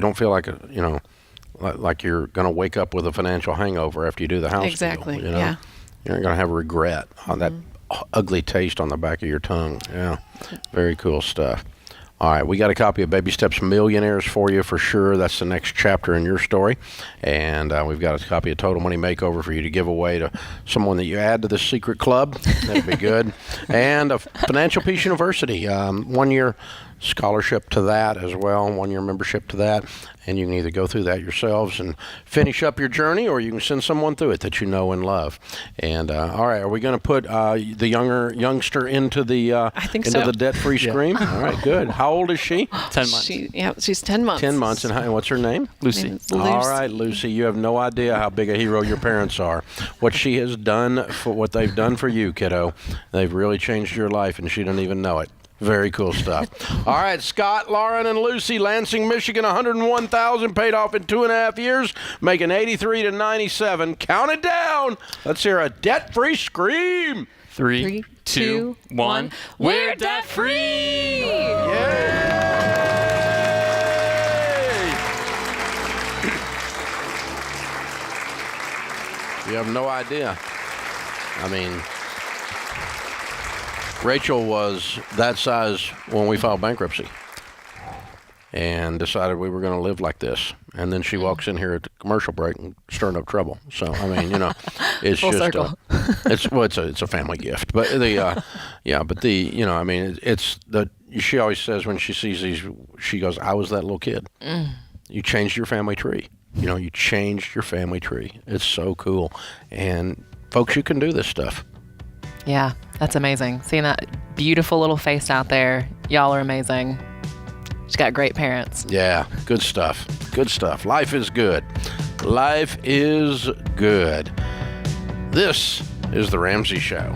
like you're going to wake up with a financial hangover after you do the house. Exactly. Deal, Yeah. You're not going to have regret on that ugly taste on the back of your tongue. Yeah. Very cool stuff. All right, we got a copy of Baby Steps Millionaires for you for sure. That's the next chapter in your story. And we've got a copy of Total Money Makeover for you to give away to someone that you add to this secret club. That'd be good. And a Financial Peace University, 1 year scholarship to that as well, 1 year membership to that. And you can either go through that yourselves and finish up your journey, or you can send someone through it that you know and love. And all right, are we going to put the youngster into the I think into so. the debt-free stream? All right, good. How old is she? 10 months. She's 10 months. 10 months. And what's her name? Lucy. All right, Lucy. You have no idea how big a hero your parents are. What she has done for what they've done for you, kiddo. They've really changed your life, and she doesn't even know it. Very cool stuff. All right, Scott, Lauren, and Lucy, Lansing, Michigan, $101,000 paid off in 2.5 years, making 83 to 97. Count it down. Let's hear a debt-free scream. 3, 2, 1. We're debt free. Yay! You have no idea. I mean, Rachel was that size when we filed bankruptcy and decided we were going to live like this. And then she walks in here at the commercial break and stirring up trouble. So, I mean, it's Full just, circle. it's a family gift. But she always says when she sees these, she goes, I was that little kid. You changed your family tree. You changed your family tree. It's so cool. And folks, you can do this stuff. Yeah, that's amazing. Seeing that beautiful little face out there. Y'all are amazing. She's got great parents. Yeah, good stuff. Good stuff. Life is good. Life is good. This is The Ramsey Show.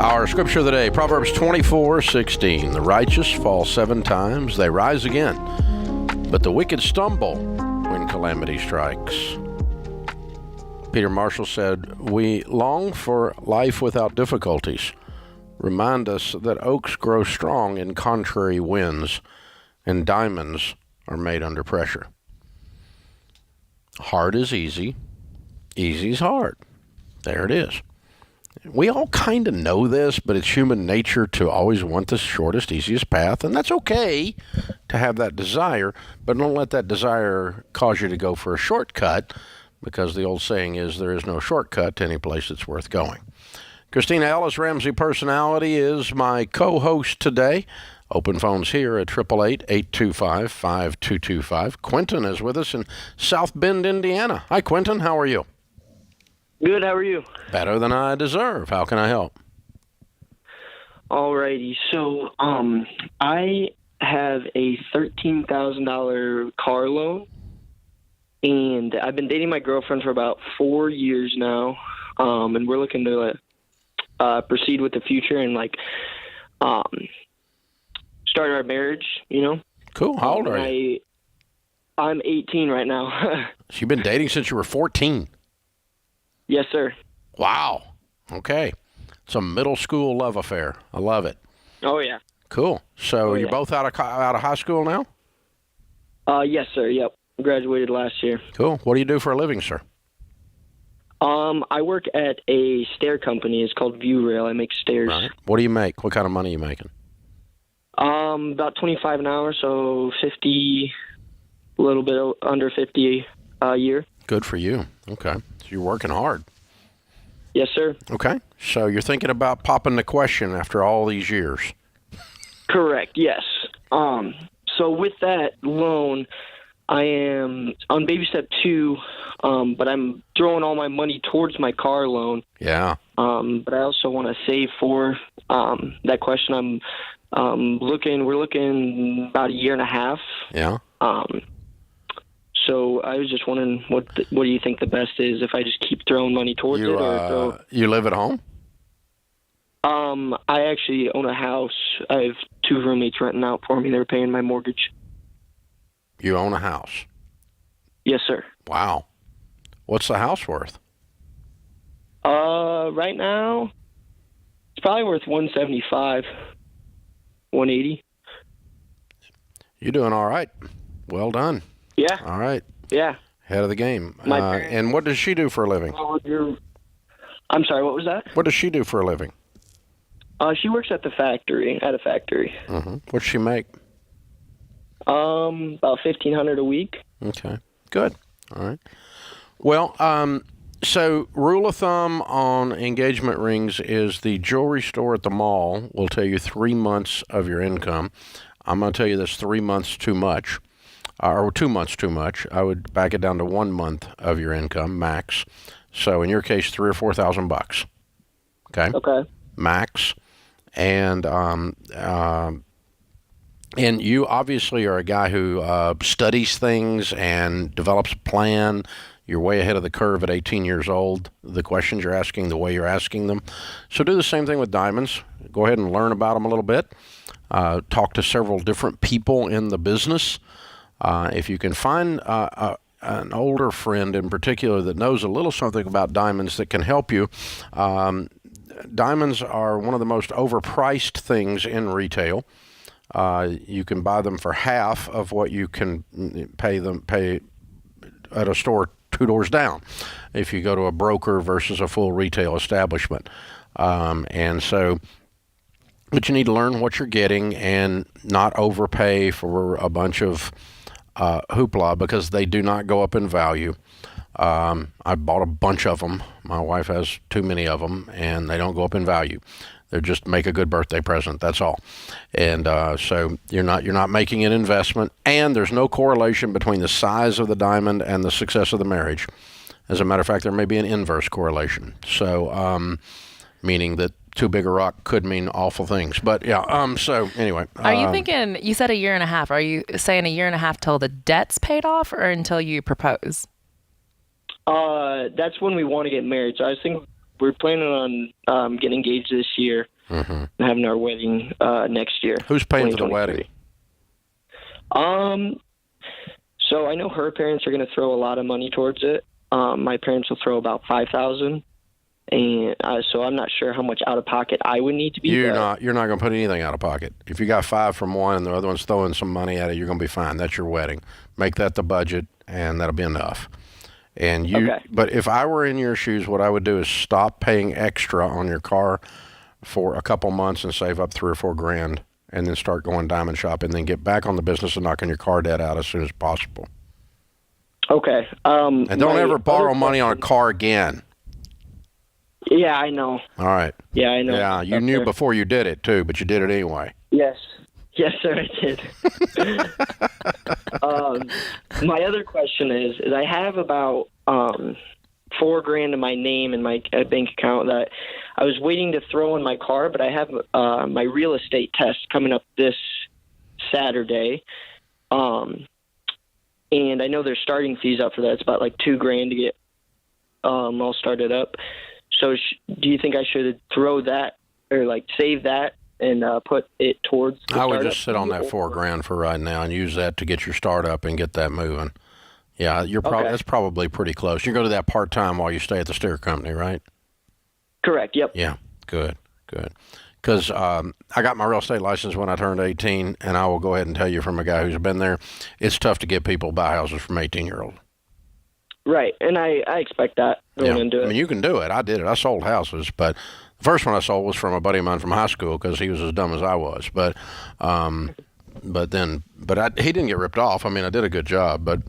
Our scripture of the day, Proverbs 24:16. The righteous fall 7 times, they rise again, but the wicked stumble when calamity strikes. Peter Marshall said, we long for life without difficulties. Remind us that oaks grow strong in contrary winds, and diamonds are made under pressure. Hard is easy, easy is hard. There it is. We all kind of know this, but it's human nature to always want the shortest, easiest path, and that's okay to have that desire, but don't let that desire cause you to go for a shortcut, because the old saying is there is no shortcut to any place that's worth going. Christina Ellis, Ramsey Personality, is my co-host today. Open phones here at 888-825-5225. Quentin is with us in South Bend, Indiana. Hi, Quentin. How are you? Good, how are you? Better than I deserve. How can I help? Alrighty, so I have a $13,000 car loan, and I've been dating my girlfriend for about 4 years now, and we're looking to proceed with the future and start our marriage, you know. Cool. How old are you? I'm 18 right now. So you've been dating since you were 14? Yes, sir. Wow. Okay. It's a middle school love affair. I love it. Oh, yeah. Cool. So you're yeah. both out of high school now? Yes, sir. Yep. Graduated last year. Cool. What do you do for a living, sir? I work at a stair company. It's called View Rail. I make stairs. Right. What do you make? What kind of money are you making? About 25 an hour, so 50, a little bit under 50 a year. Good for you. Okay. So you're working hard. Yes, sir. Okay. So you're thinking about popping the question after all these years. Correct. Yes. So with that loan, I am on baby step 2, but I'm throwing all my money towards my car loan. Yeah. But I also want to save for that question. We're looking about a year and a half. Yeah. So I was just wondering, what do you think the best is, if I just keep throwing money towards it, or you live at home? I actually own a house. I have 2 roommates renting out for me. They're paying my mortgage. You own a house? Yes, sir. Wow. What's the house worth? Right now, it's probably worth 175, 180. You're doing all right. Well done. Yeah. All right. Yeah. Head of the game. My parents- and what does she do for a living? I'm sorry, what was that? What does she do for a living? She works at a factory. Mm-hmm. What's she make? About $1,500 a week. Okay. Good. All right. Well, so rule of thumb on engagement rings is the jewelry store at the mall will tell you 3 months of your income. I'm going to tell you that's 3 months too much, or 2 months too much. I would back it down to 1 month of your income max. So in your case, $3,000 or $4,000. Okay. Okay. Max, and you obviously are a guy who studies things and develops a plan. You're way ahead of the curve at 18 years old. The questions you're asking, the way you're asking them. So do the same thing with diamonds. Go ahead and learn about them a little bit. Talk to several different people in the business. If you can find an older friend in particular that knows a little something about diamonds that can help you. Diamonds are one of the most overpriced things in retail. You can buy them for half of what you can pay at a store 2 doors down if you go to a broker versus a full retail establishment. And so, but you need to learn what you're getting and not overpay for a bunch of hoopla, because they do not go up in value. I bought a bunch of them. My wife has too many of them, and they don't go up in value. They just make a good birthday present. That's all. And so you're not making an investment, and there's no correlation between the size of the diamond and the success of the marriage. As a matter of fact, there may be an inverse correlation. So, meaning that too big a rock could mean awful things. But yeah. So anyway. Are you thinking? You said a year and a half. Are you saying a year and a half till the debt's paid off, or until you propose? That's when we want to get married. So I think we're planning on getting engaged this year and having our wedding next year. Who's paying for the wedding? So I know her parents are going to throw a lot of money towards it. My parents will throw about $5,000, and so I'm not sure how much out of pocket I would need to be. You're not going to put anything out of pocket. If you got $5 from one and the other one's throwing some money at it, you're going to be fine. That's your wedding. Make that the budget, and that'll be enough. And But if I were in your shoes, what I would do is stop paying extra on your car for a couple months and save up $3 or $4 grand, and then start going diamond shopping, and then get back on the business of knocking your car debt out as soon as possible. Okay. And don't ever borrow money on a car again. Yeah, I know. All right. Yeah, I know. Yeah, you knew before you did it too, but you did it anyway. Yes. Yes, sir, I did. My other question is I have about $4,000 in my name in my bank account that I was waiting to throw in my car, but I have my real estate test coming up this Saturday. And I know there's starting fees up for that. It's about like $2,000 to get all started up. So do you think I should throw that or like save that and put it towards the I would startup just sit on that $4,000 for right now and use that to get your startup and get that moving. Yeah, that's probably pretty close. You go to that part-time while you stay at the steer company, right? Correct, yep. Yeah, good. Because I got my real estate license when I turned 18, and I will go ahead and tell you from a guy who's been there, it's tough to get people to buy houses from 18-year-olds. Right, and I expect that going into it. I mean, you can do it. I did it. I sold houses, but the first one I sold was from a buddy of mine from high school because he was as dumb as I was. But he didn't get ripped off. I mean, I did a good job, but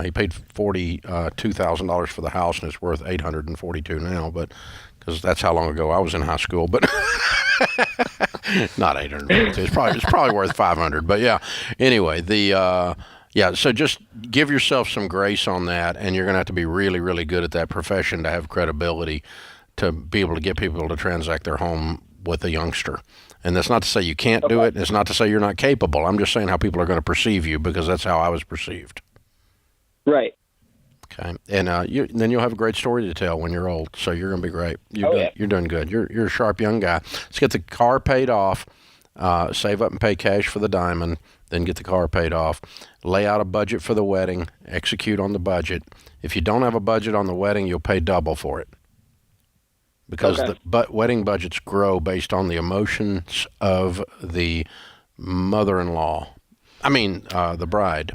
he paid $42,000 for the house, and it's worth $842 now. But because that's how long ago I was in high school, but not $842. It's probably worth $500. But yeah, anyway, so just give yourself some grace on that, and you're going to have to be really, really good at that profession to have credibility to be able to get people to transact their home with a youngster. And that's not to say you can't do it. It's not to say you're not capable. I'm just saying how people are going to perceive you because that's how I was perceived. Right. Okay. And then you'll have a great story to tell when you're old. So you're going to be great. You're doing good. You're a sharp young guy. Let's get the car paid off. Save up and pay cash for the diamond. Then get the car paid off. Lay out a budget for the wedding. Execute on the budget. If you don't have a budget on the wedding, you'll pay double for it. Because the wedding budgets grow based on the emotions of the mother-in-law. I mean, the bride.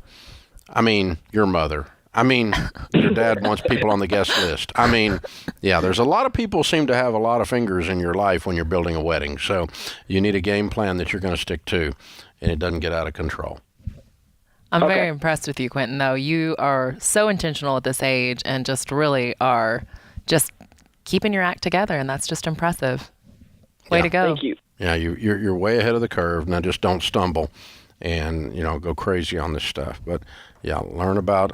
I mean, your mother. I mean, your dad wants people on the guest list. I mean, yeah, there's a lot of people seem to have a lot of fingers in your life when you're building a wedding. So you need a game plan that you're going to stick to, and it doesn't get out of control. I'm very impressed with you, Quentin, though. You are so intentional at this age and just really are just keeping your act together, and that's just impressive. Way to go. Thank you. Yeah, you're way ahead of the curve. Now just don't stumble and, go crazy on this stuff. But, yeah, learn about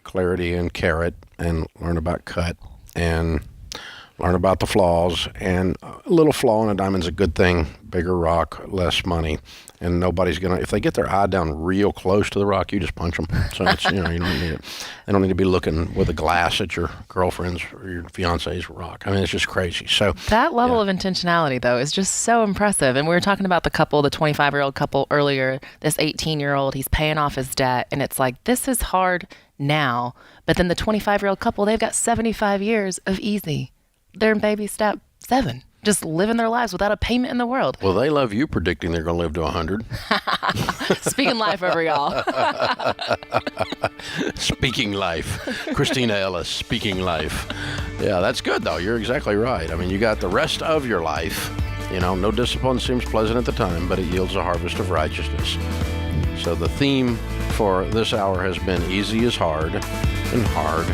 clarity and carrot, and learn about cut, and learn about the flaws. And a little flaw in a diamond's a good thing. Bigger rock, less money. And nobody's going to, if they get their eye down real close to the rock, you just punch them. So it's, you don't need it. They don't need to be looking with a glass at your girlfriend's or your fiance's rock. I mean, it's just crazy. So that level of intentionality, though, is just so impressive. And we were talking about the 25-year-old couple earlier, this 18-year-old, he's paying off his debt. And it's like, this is hard now. But then the 25-year-old couple, they've got 75 years of easy. They're in baby step 7. Just living their lives without a payment in the world. Well, they love you predicting they're going to live to 100. Speaking life over y'all. Speaking life. Christina Ellis, speaking life. Yeah, that's good, though. You're exactly right. I mean, you got the rest of your life. No discipline seems pleasant at the time, but it yields a harvest of righteousness. So the theme for this hour has been easy is hard, and hard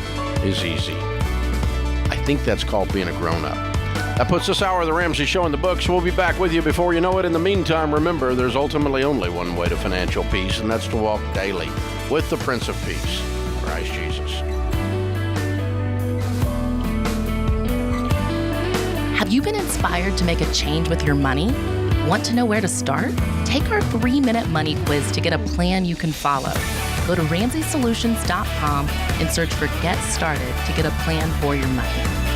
is easy. I think that's called being a grown-up. That puts this hour of the Ramsey Show in the books. We'll be back with you before you know it. In the meantime, remember, there's ultimately only one way to financial peace, and that's to walk daily with the Prince of Peace, Christ Jesus. Have you been inspired to make a change with your money? Want to know where to start? Take our 3-minute money quiz to get a plan you can follow. Go to RamseySolutions.com and search for Get Started to get a plan for your money.